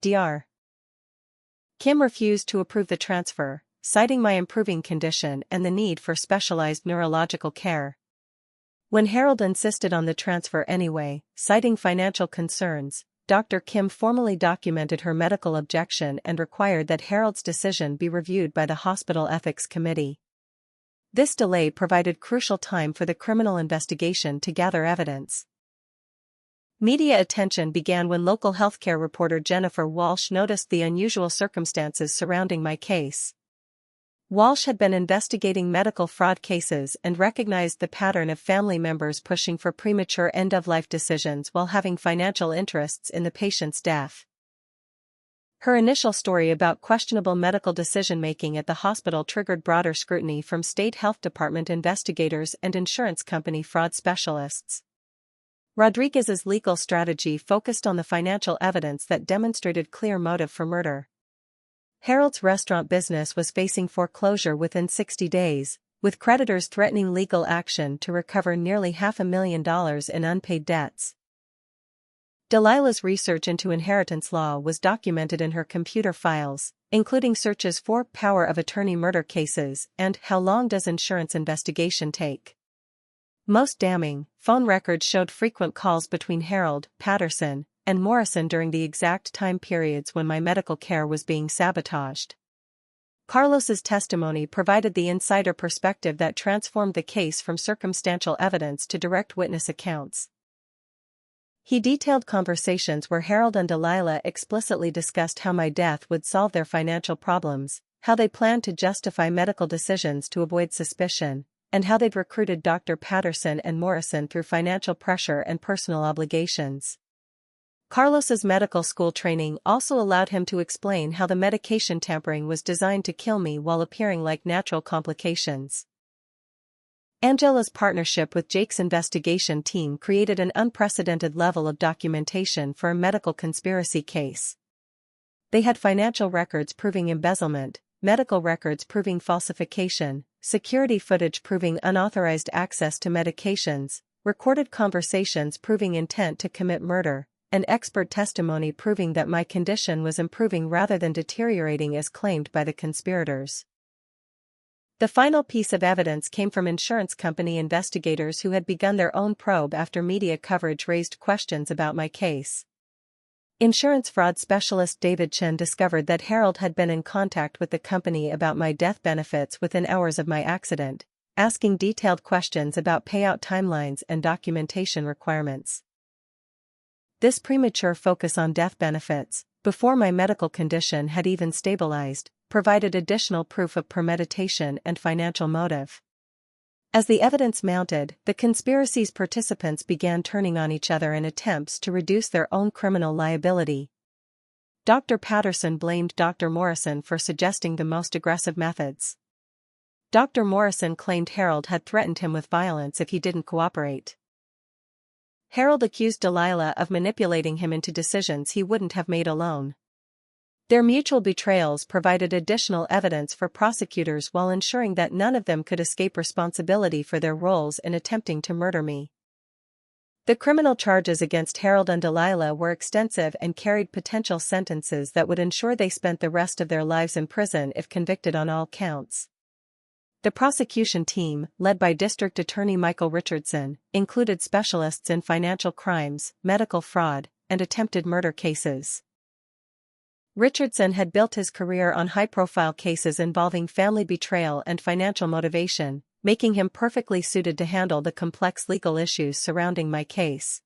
Dr. Kim refused to approve the transfer, citing my improving condition and the need for specialized neurological care. When Harold insisted on the transfer anyway, citing financial concerns, Dr. Kim formally documented her medical objection and required that Harold's decision be reviewed by the hospital ethics committee. This delay provided crucial time for the criminal investigation to gather evidence. Media attention began when local healthcare reporter Jennifer Walsh noticed the unusual circumstances surrounding my case. Walsh had been investigating medical fraud cases and recognized the pattern of family members pushing for premature end-of-life decisions while having financial interests in the patient's death. Her initial story about questionable medical decision-making at the hospital triggered broader scrutiny from state health department investigators and insurance company fraud specialists. Rodriguez's legal strategy focused on the financial evidence that demonstrated clear motive for murder. Harold's restaurant business was facing foreclosure within 60 days, with creditors threatening legal action to recover nearly $500,000 in unpaid debts. Delilah's research into inheritance law was documented in her computer files, including searches for power of attorney murder cases and how long does insurance investigation take. Most damning, phone records showed frequent calls between Harold, Patterson, and Morrison during the exact time periods when my medical care was being sabotaged. Carlos's testimony provided the insider perspective that transformed the case from circumstantial evidence to direct witness accounts. He detailed conversations where Harold and Delilah explicitly discussed how my death would solve their financial problems, how they planned to justify medical decisions to avoid suspicion, and how they'd recruited Dr. Patterson and Morrison through financial pressure and personal obligations. Carlos's medical school training also allowed him to explain how the medication tampering was designed to kill me while appearing like natural complications. Angela's partnership with Jake's investigation team created an unprecedented level of documentation for a medical conspiracy case. They had financial records proving embezzlement, medical records proving falsification, security footage proving unauthorized access to medications, recorded conversations proving intent to commit murder, and expert testimony proving that my condition was improving rather than deteriorating as claimed by the conspirators. The final piece of evidence came from insurance company investigators who had begun their own probe after media coverage raised questions about my case. Insurance fraud specialist David Chen discovered that Harold had been in contact with the company about my death benefits within hours of my accident, asking detailed questions about payout timelines and documentation requirements. This premature focus on death benefits, before my medical condition had even stabilized, provided additional proof of premeditation and financial motive. As the evidence mounted, the conspiracy's participants began turning on each other in attempts to reduce their own criminal liability. Dr. Patterson blamed Dr. Morrison for suggesting the most aggressive methods. Dr. Morrison claimed Harold had threatened him with violence if he didn't cooperate. Harold accused Delilah of manipulating him into decisions he wouldn't have made alone. Their mutual betrayals provided additional evidence for prosecutors while ensuring that none of them could escape responsibility for their roles in attempting to murder me. The criminal charges against Harold and Delilah were extensive and carried potential sentences that would ensure they spent the rest of their lives in prison if convicted on all counts. The prosecution team, led by District Attorney Michael Richardson, included specialists in financial crimes, medical fraud, and attempted murder cases. Richardson had built his career on high-profile cases involving family betrayal and financial motivation, making him perfectly suited to handle the complex legal issues surrounding my case.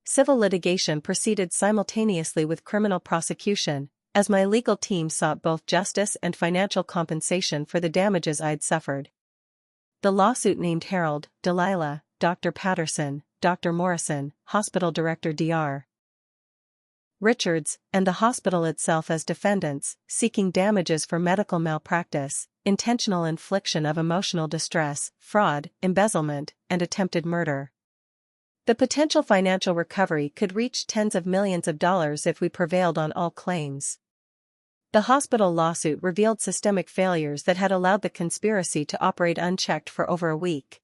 Civil litigation proceeded simultaneously with criminal prosecution, as my legal team sought both justice and financial compensation for the damages I'd suffered. The lawsuit named Harold, Delilah, Dr. Patterson, Dr. Morrison, Hospital Director Dr. Richards, and the hospital itself as defendants, seeking damages for medical malpractice, intentional infliction of emotional distress, fraud, embezzlement, and attempted murder. The potential financial recovery could reach tens of millions of dollars if we prevailed on all claims. The hospital lawsuit revealed systemic failures that had allowed the conspiracy to operate unchecked for over a week.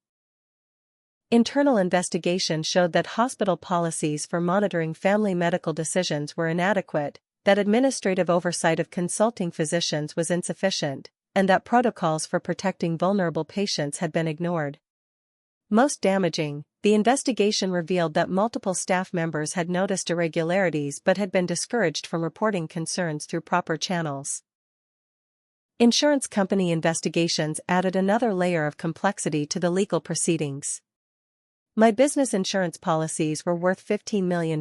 Internal investigation showed that hospital policies for monitoring family medical decisions were inadequate, that administrative oversight of consulting physicians was insufficient, and that protocols for protecting vulnerable patients had been ignored. Most damaging, the investigation revealed that multiple staff members had noticed irregularities but had been discouraged from reporting concerns through proper channels. Insurance company investigations added another layer of complexity to the legal proceedings. My business insurance policies were worth $15 million,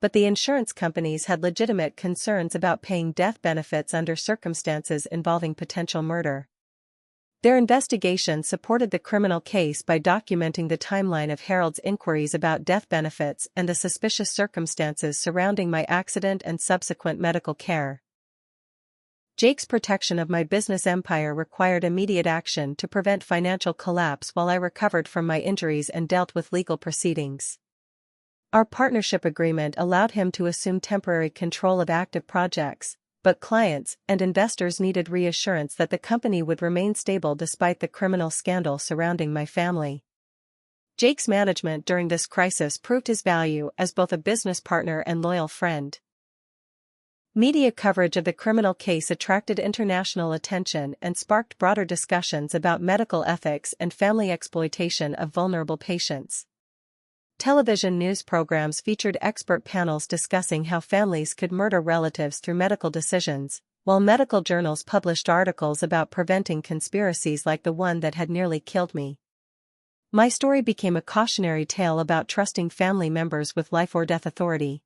but the insurance companies had legitimate concerns about paying death benefits under circumstances involving potential murder. Their investigation supported the criminal case by documenting the timeline of Harold's inquiries about death benefits and the suspicious circumstances surrounding my accident and subsequent medical care. Jake's protection of my business empire required immediate action to prevent financial collapse while I recovered from my injuries and dealt with legal proceedings. Our partnership agreement allowed him to assume temporary control of active projects, but clients and investors needed reassurance that the company would remain stable despite the criminal scandal surrounding my family. Jake's management during this crisis proved his value as both a business partner and loyal friend. Media coverage of the criminal case attracted international attention and sparked broader discussions about medical ethics and family exploitation of vulnerable patients. Television news programs featured expert panels discussing how families could murder relatives through medical decisions, while medical journals published articles about preventing conspiracies like the one that had nearly killed me. My story became a cautionary tale about trusting family members with life-or-death authority.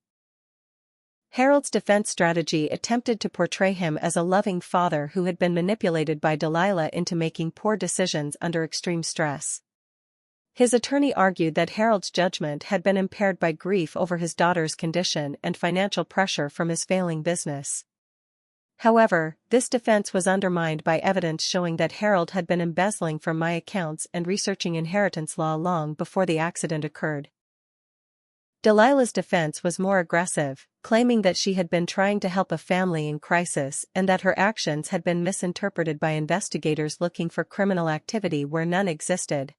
Harold's defense strategy attempted to portray him as a loving father who had been manipulated by Delilah into making poor decisions under extreme stress. His attorney argued that Harold's judgment had been impaired by grief over his daughter's condition and financial pressure from his failing business. However, this defense was undermined by evidence showing that Harold had been embezzling from my accounts and researching inheritance law long before the accident occurred. Delilah's defense was more aggressive, claiming that she had been trying to help a family in crisis and that her actions had been misinterpreted by investigators looking for criminal activity where none existed.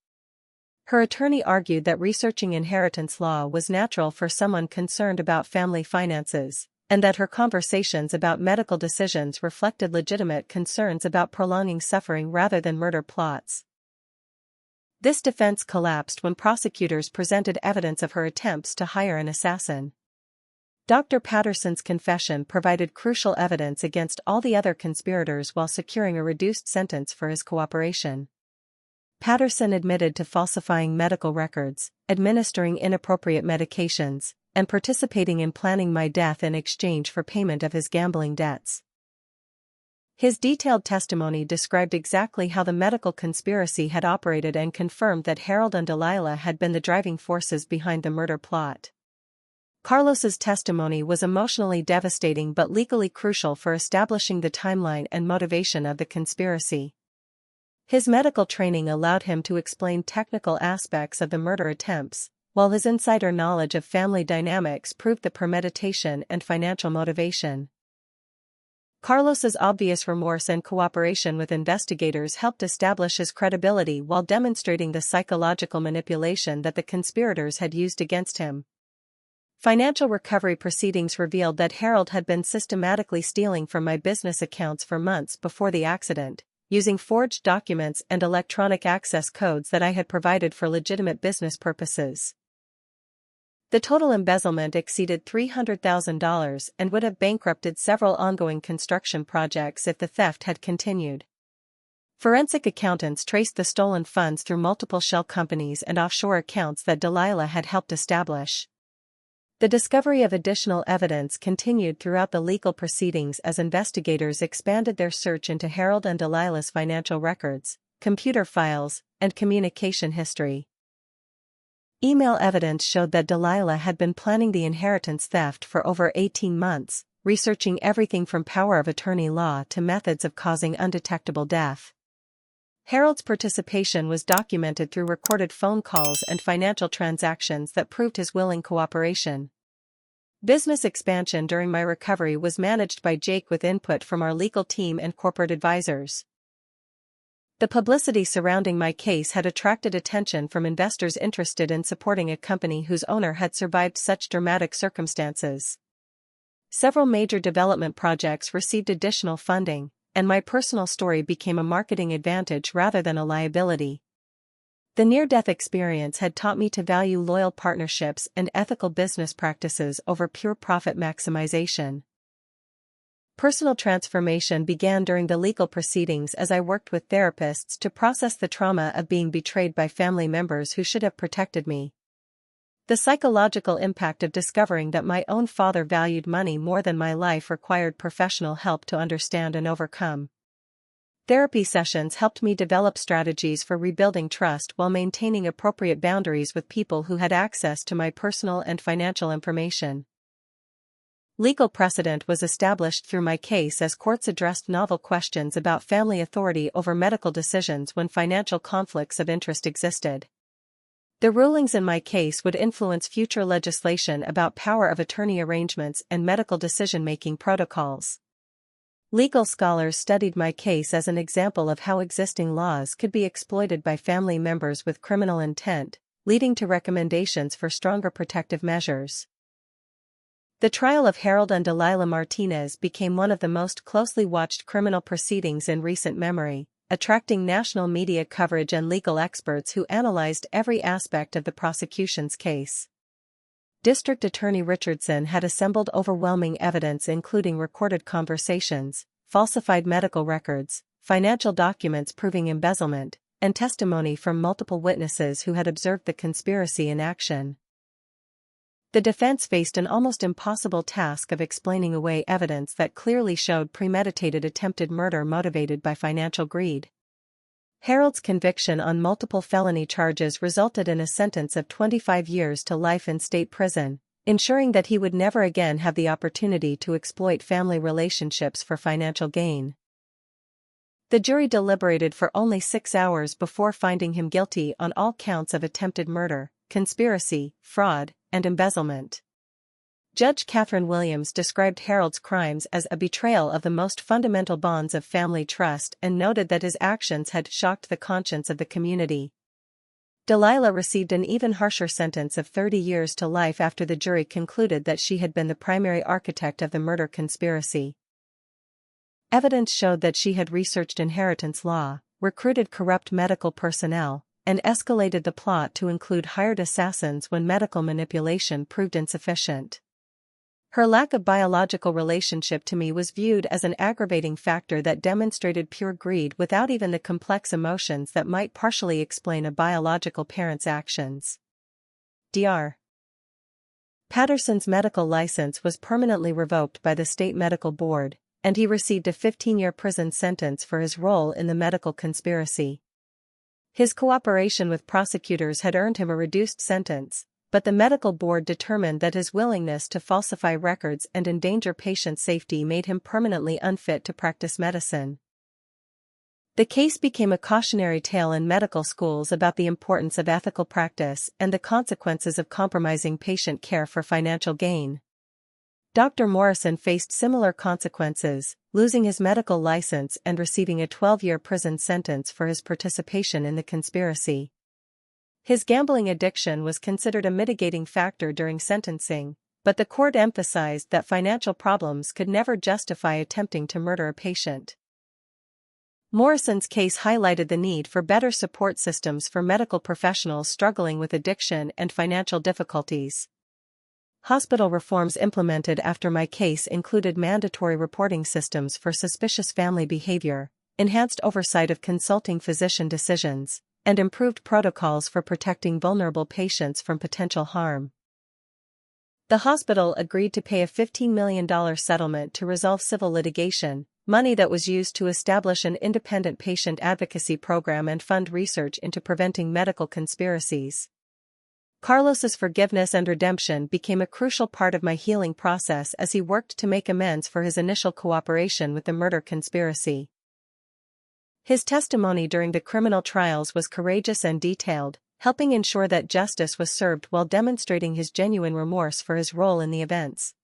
Her attorney argued that researching inheritance law was natural for someone concerned about family finances, and that her conversations about medical decisions reflected legitimate concerns about prolonging suffering rather than murder plots. This defense collapsed when prosecutors presented evidence of her attempts to hire an assassin. Dr. Patterson's confession provided crucial evidence against all the other conspirators while securing a reduced sentence for his cooperation. Patterson admitted to falsifying medical records, administering inappropriate medications, and participating in planning my death in exchange for payment of his gambling debts. His detailed testimony described exactly how the medical conspiracy had operated and confirmed that Harold and Delilah had been the driving forces behind the murder plot. Carlos's testimony was emotionally devastating but legally crucial for establishing the timeline and motivation of the conspiracy. His medical training allowed him to explain technical aspects of the murder attempts, while his insider knowledge of family dynamics proved the premeditation and financial motivation. Carlos's obvious remorse and cooperation with investigators helped establish his credibility while demonstrating the psychological manipulation that the conspirators had used against him. Financial recovery proceedings revealed that Harold had been systematically stealing from my business accounts for months before the accident, using forged documents and electronic access codes that I had provided for legitimate business purposes. The total embezzlement exceeded $300,000 and would have bankrupted several ongoing construction projects if the theft had continued. Forensic accountants traced the stolen funds through multiple shell companies and offshore accounts that Delilah had helped establish. The discovery of additional evidence continued throughout the legal proceedings as investigators expanded their search into Harold and Delilah's financial records, computer files, and communication history. Email evidence showed that Delilah had been planning the inheritance theft for over 18 months, researching everything from power of attorney law to methods of causing undetectable death. Harold's participation was documented through recorded phone calls and financial transactions that proved his willing cooperation. Business expansion during my recovery was managed by Jake with input from our legal team and corporate advisors. The publicity surrounding my case had attracted attention from investors interested in supporting a company whose owner had survived such dramatic circumstances. Several major development projects received additional funding, and my personal story became a marketing advantage rather than a liability. The near-death experience had taught me to value loyal partnerships and ethical business practices over pure profit maximization. Personal transformation began during the legal proceedings as I worked with therapists to process the trauma of being betrayed by family members who should have protected me. The psychological impact of discovering that my own father valued money more than my life required professional help to understand and overcome. Therapy sessions helped me develop strategies for rebuilding trust while maintaining appropriate boundaries with people who had access to my personal and financial information. Legal precedent was established through my case as courts addressed novel questions about family authority over medical decisions when financial conflicts of interest existed. The rulings in my case would influence future legislation about power of attorney arrangements and medical decision-making protocols. Legal scholars studied my case as an example of how existing laws could be exploited by family members with criminal intent, leading to recommendations for stronger protective measures. The trial of Harold and Delilah Martinez became one of the most closely watched criminal proceedings in recent memory, attracting national media coverage and legal experts who analyzed every aspect of the prosecution's case. District Attorney Richardson had assembled overwhelming evidence including recorded conversations, falsified medical records, financial documents proving embezzlement, and testimony from multiple witnesses who had observed the conspiracy in action. The defense faced an almost impossible task of explaining away evidence that clearly showed premeditated attempted murder motivated by financial greed. Harold's conviction on multiple felony charges resulted in a sentence of 25 years to life in state prison, ensuring that he would never again have the opportunity to exploit family relationships for financial gain. The jury deliberated for only 6 hours before finding him guilty on all counts of attempted murder, conspiracy, fraud, and embezzlement. Judge Catherine Williams described Harold's crimes as a betrayal of the most fundamental bonds of family trust and noted that his actions had shocked the conscience of the community. Delilah received an even harsher sentence of 30 years to life after the jury concluded that she had been the primary architect of the murder conspiracy. Evidence showed that she had researched inheritance law, recruited corrupt medical personnel, and escalated the plot to include hired assassins when medical manipulation proved insufficient. Her lack of biological relationship to me was viewed as an aggravating factor that demonstrated pure greed without even the complex emotions that might partially explain a biological parent's actions. Dr. Patterson's medical license was permanently revoked by the state medical board, and he received a 15-year prison sentence for his role in the medical conspiracy. His cooperation with prosecutors had earned him a reduced sentence, but the medical board determined that his willingness to falsify records and endanger patient safety made him permanently unfit to practice medicine. The case became a cautionary tale in medical schools about the importance of ethical practice and the consequences of compromising patient care for financial gain. Dr. Morrison faced similar consequences, losing his medical license and receiving a 12-year prison sentence for his participation in the conspiracy. His gambling addiction was considered a mitigating factor during sentencing, but the court emphasized that financial problems could never justify attempting to murder a patient. Morrison's case highlighted the need for better support systems for medical professionals struggling with addiction and financial difficulties. Hospital reforms implemented after my case included mandatory reporting systems for suspicious family behavior, enhanced oversight of consulting physician decisions, and improved protocols for protecting vulnerable patients from potential harm. The hospital agreed to pay a $15 million settlement to resolve civil litigation, money that was used to establish an independent patient advocacy program and fund research into preventing medical conspiracies. Carlos's forgiveness and redemption became a crucial part of my healing process as he worked to make amends for his initial cooperation with the murder conspiracy. His testimony during the criminal trials was courageous and detailed, helping ensure that justice was served while demonstrating his genuine remorse for his role in the events.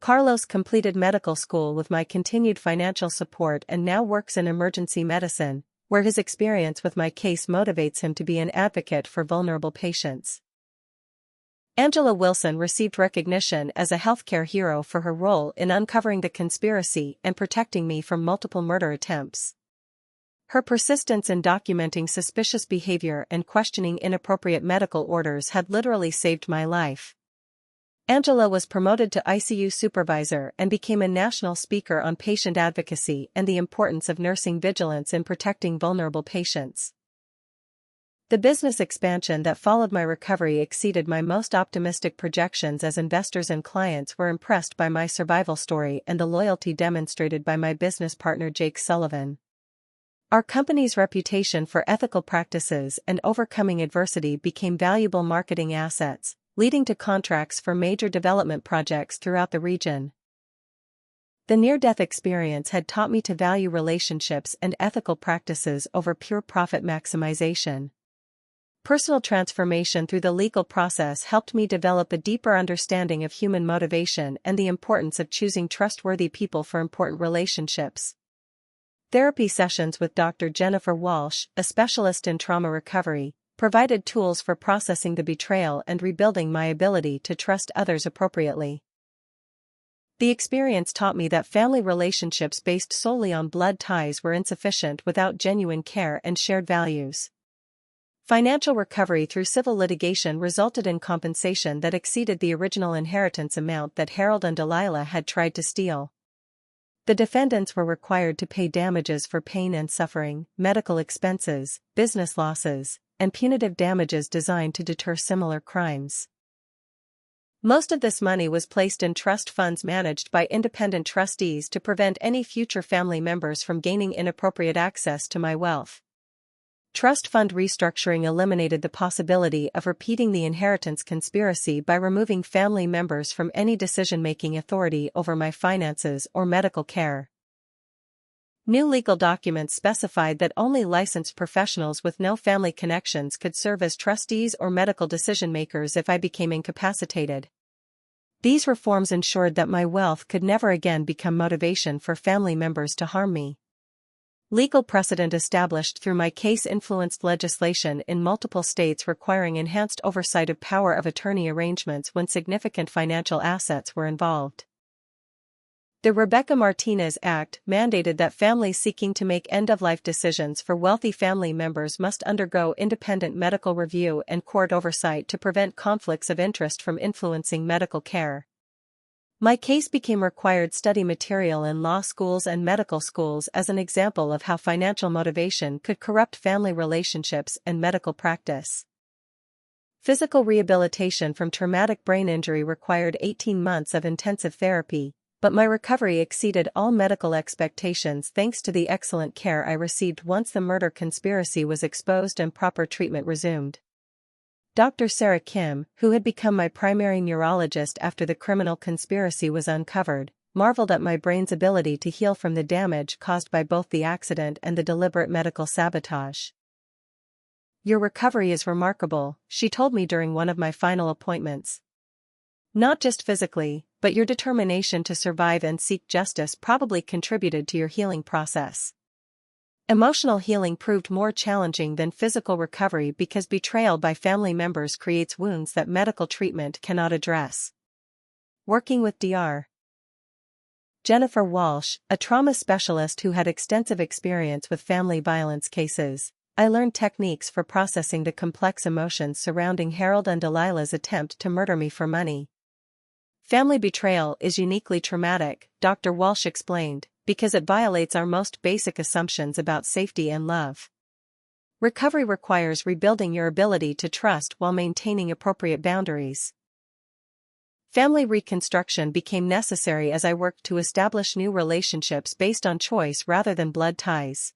Carlos completed medical school with my continued financial support and now works in emergency medicine, where his experience with my case motivates him to be an advocate for vulnerable patients. Angela Wilson received recognition as a healthcare hero for her role in uncovering the conspiracy and protecting me from multiple murder attempts. Her persistence in documenting suspicious behavior and questioning inappropriate medical orders had literally saved my life. Angela was promoted to ICU supervisor and became a national speaker on patient advocacy and the importance of nursing vigilance in protecting vulnerable patients. The business expansion that followed my recovery exceeded my most optimistic projections as investors and clients were impressed by my survival story and the loyalty demonstrated by my business partner Jake Sullivan. Our company's reputation for ethical practices and overcoming adversity became valuable marketing assets, leading to contracts for major development projects throughout the region. The near-death experience had taught me to value relationships and ethical practices over pure profit maximization. Personal transformation through the legal process helped me develop a deeper understanding of human motivation and the importance of choosing trustworthy people for important relationships. Therapy sessions with Dr. Jennifer Walsh, a specialist in trauma recovery, provided tools for processing the betrayal and rebuilding my ability to trust others appropriately. The experience taught me that family relationships based solely on blood ties were insufficient without genuine care and shared values. Financial recovery through civil litigation resulted in compensation that exceeded the original inheritance amount that Harold and Delilah had tried to steal. The defendants were required to pay damages for pain and suffering, medical expenses, business losses, and punitive damages designed to deter similar crimes. Most of this money was placed in trust funds managed by independent trustees to prevent any future family members from gaining inappropriate access to my wealth. Trust fund restructuring eliminated the possibility of repeating the inheritance conspiracy by removing family members from any decision-making authority over my finances or medical care. New legal documents specified that only licensed professionals with no family connections could serve as trustees or medical decision-makers if I became incapacitated. These reforms ensured that my wealth could never again become motivation for family members to harm me. Legal precedent established through my case influenced legislation in multiple states requiring enhanced oversight of power of attorney arrangements when significant financial assets were involved. The Rebecca Martinez Act mandated that families seeking to make end-of-life decisions for wealthy family members must undergo independent medical review and court oversight to prevent conflicts of interest from influencing medical care. My case became required study material in law schools and medical schools as an example of how financial motivation could corrupt family relationships and medical practice. Physical rehabilitation from traumatic brain injury required 18 months of intensive therapy, but my recovery exceeded all medical expectations thanks to the excellent care I received once the murder conspiracy was exposed and proper treatment resumed. Dr. Sarah Kim, who had become my primary neurologist after the criminal conspiracy was uncovered, marveled at my brain's ability to heal from the damage caused by both the accident and the deliberate medical sabotage. "Your recovery is remarkable," she told me during one of my final appointments. "Not just physically, but your determination to survive and seek justice probably contributed to your healing process." Emotional healing proved more challenging than physical recovery because betrayal by family members creates wounds that medical treatment cannot address. Working with Dr. Jennifer Walsh, a trauma specialist who had extensive experience with family violence cases, I learned techniques for processing the complex emotions surrounding Harold and Delilah's attempt to murder me for money. "Family betrayal is uniquely traumatic," Dr. Walsh explained, "because it violates our most basic assumptions about safety and love. Recovery requires rebuilding your ability to trust while maintaining appropriate boundaries." Family reconstruction became necessary as I worked to establish new relationships based on choice rather than blood ties.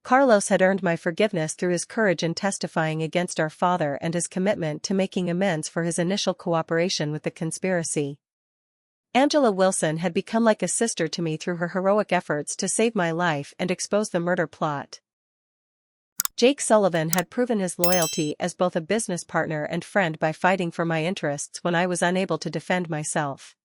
Carlos had earned my forgiveness through his courage in testifying against our father and his commitment to making amends for his initial cooperation with the conspiracy. Angela Wilson had become like a sister to me through her heroic efforts to save my life and expose the murder plot. Jake Sullivan had proven his loyalty as both a business partner and friend by fighting for my interests when I was unable to defend myself.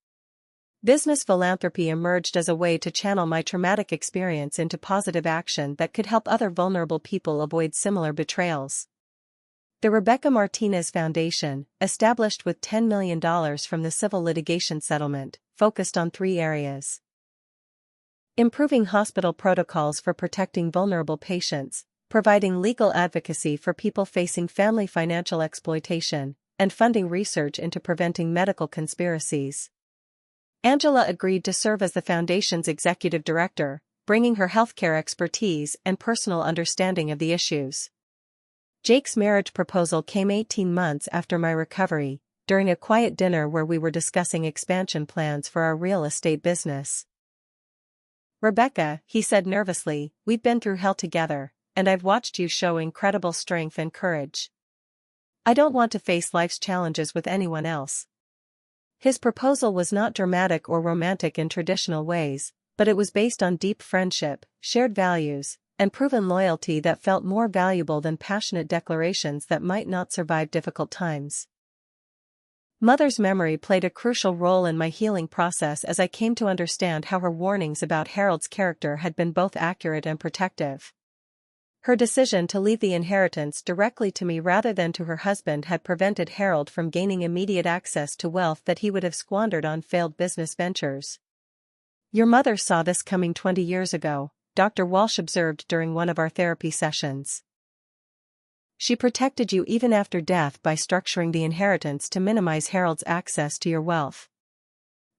Business philanthropy emerged as a way to channel my traumatic experience into positive action that could help other vulnerable people avoid similar betrayals. The Rebecca Martinez Foundation, established with $10 million from the civil litigation settlement, focused on 3 areas: improving hospital protocols for protecting vulnerable patients, providing legal advocacy for people facing family financial exploitation, and funding research into preventing medical conspiracies. Angela agreed to serve as the foundation's executive director, bringing her healthcare expertise and personal understanding of the issues. Jake's marriage proposal came 18 months after my recovery, during a quiet dinner where we were discussing expansion plans for our real estate business. "Rebecca," he said nervously, "we've been through hell together, and I've watched you show incredible strength and courage. I don't want to face life's challenges with anyone else." His proposal was not dramatic or romantic in traditional ways, but it was based on deep friendship, shared values, and proven loyalty that felt more valuable than passionate declarations that might not survive difficult times. Mother's memory played a crucial role in my healing process as I came to understand how her warnings about Harold's character had been both accurate and protective. Her decision to leave the inheritance directly to me rather than to her husband had prevented Harold from gaining immediate access to wealth that he would have squandered on failed business ventures. "Your mother saw this coming 20 years ago," Dr. Walsh observed during one of our therapy sessions. "She protected you even after death by structuring the inheritance to minimize Harold's access to your wealth."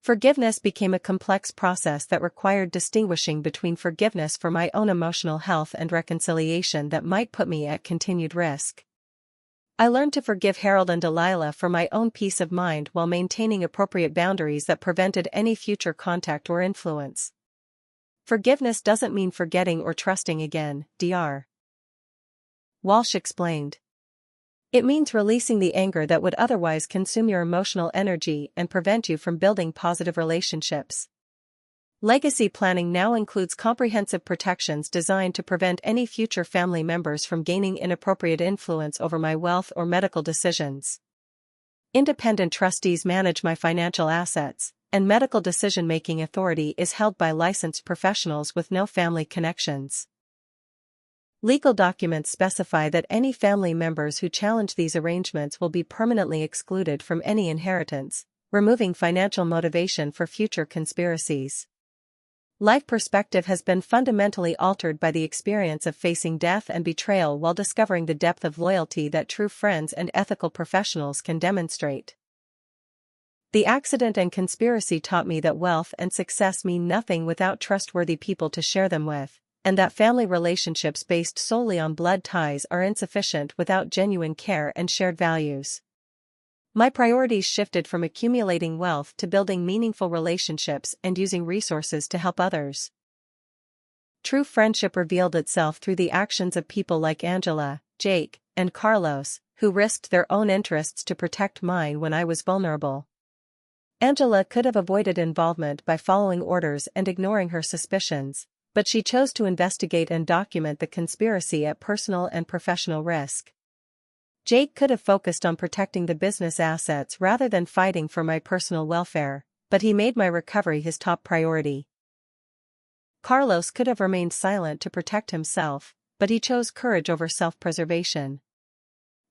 Forgiveness became a complex process that required distinguishing between forgiveness for my own emotional health and reconciliation that might put me at continued risk. I learned to forgive Harold and Delilah for my own peace of mind while maintaining appropriate boundaries that prevented any future contact or influence. Forgiveness doesn't mean forgetting or trusting again, Dr. Walsh explained. It means releasing the anger that would otherwise consume your emotional energy and prevent you from building positive relationships. Legacy planning now includes comprehensive protections designed to prevent any future family members from gaining inappropriate influence over my wealth or medical decisions. Independent trustees manage my financial assets, and medical decision-making authority is held by licensed professionals with no family connections. Legal documents specify that any family members who challenge these arrangements will be permanently excluded from any inheritance, removing financial motivation for future conspiracies. Life perspective has been fundamentally altered by the experience of facing death and betrayal while discovering the depth of loyalty that true friends and ethical professionals can demonstrate. The accident and conspiracy taught me that wealth and success mean nothing without trustworthy people to share them with, and that family relationships based solely on blood ties are insufficient without genuine care and shared values. My priorities shifted from accumulating wealth to building meaningful relationships and using resources to help others. True friendship revealed itself through the actions of people like Angela, Jake, and Carlos, who risked their own interests to protect mine when I was vulnerable. Angela could have avoided involvement by following orders and ignoring her suspicions, but she chose to investigate and document the conspiracy at personal and professional risk. Jake could have focused on protecting the business assets rather than fighting for my personal welfare, but he made my recovery his top priority. Carlos could have remained silent to protect himself, but he chose courage over self-preservation.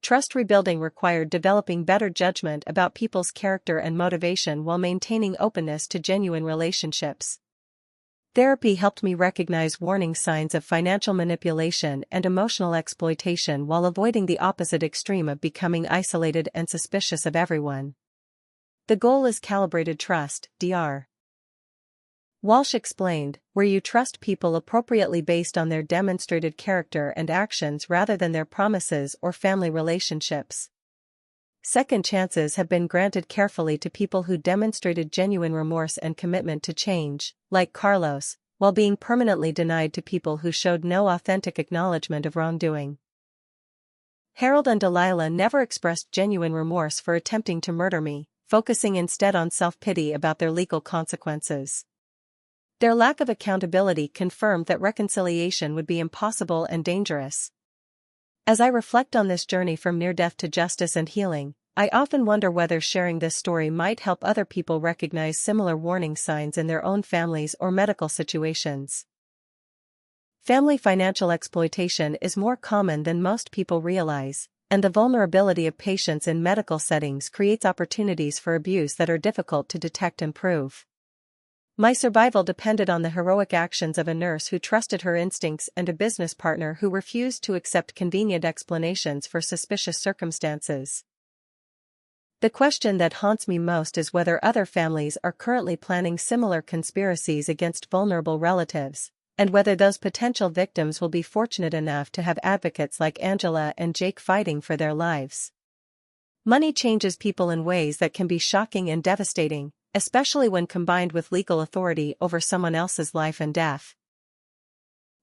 Trust rebuilding required developing better judgment about people's character and motivation while maintaining openness to genuine relationships. Therapy helped me recognize warning signs of financial manipulation and emotional exploitation while avoiding the opposite extreme of becoming isolated and suspicious of everyone. The goal is calibrated trust, Dr. Walsh explained, where you trust people appropriately based on their demonstrated character and actions rather than their promises or family relationships. Second chances have been granted carefully to people who demonstrated genuine remorse and commitment to change, like Carlos, while being permanently denied to people who showed no authentic acknowledgement of wrongdoing. Harold and Delilah never expressed genuine remorse for attempting to murder me, focusing instead on self-pity about their legal consequences. Their lack of accountability confirmed that reconciliation would be impossible and dangerous. As I reflect on this journey from near death to justice and healing, I often wonder whether sharing this story might help other people recognize similar warning signs in their own families or medical situations. Family financial exploitation is more common than most people realize, and the vulnerability of patients in medical settings creates opportunities for abuse that are difficult to detect and prove. My survival depended on the heroic actions of a nurse who trusted her instincts and a business partner who refused to accept convenient explanations for suspicious circumstances. The question that haunts me most is whether other families are currently planning similar conspiracies against vulnerable relatives, and whether those potential victims will be fortunate enough to have advocates like Angela and Jake fighting for their lives. Money changes people in ways that can be shocking and devastating, especially when combined with legal authority over someone else's life and death.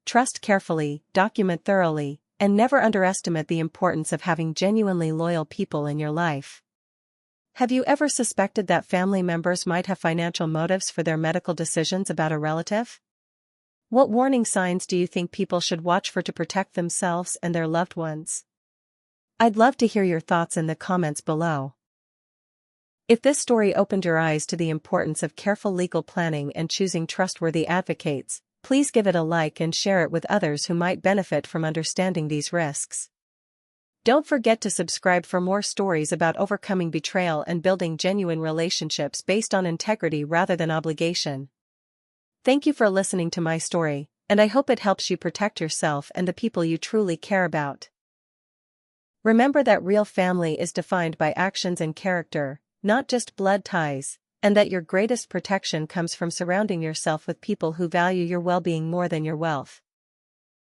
Trust carefully, document thoroughly, and never underestimate the importance of having genuinely loyal people in your life. Have you ever suspected that family members might have financial motives for their medical decisions about a relative? What warning signs do you think people should watch for to protect themselves and their loved ones? I'd love to hear your thoughts in the comments below. If this story opened your eyes to the importance of careful legal planning and choosing trustworthy advocates, please give it a like and share it with others who might benefit from understanding these risks. Don't forget to subscribe for more stories about overcoming betrayal and building genuine relationships based on integrity rather than obligation. Thank you for listening to my story, and I hope it helps you protect yourself and the people you truly care about. Remember that real family is defined by actions and character, not just blood ties, and that your greatest protection comes from surrounding yourself with people who value your well-being more than your wealth.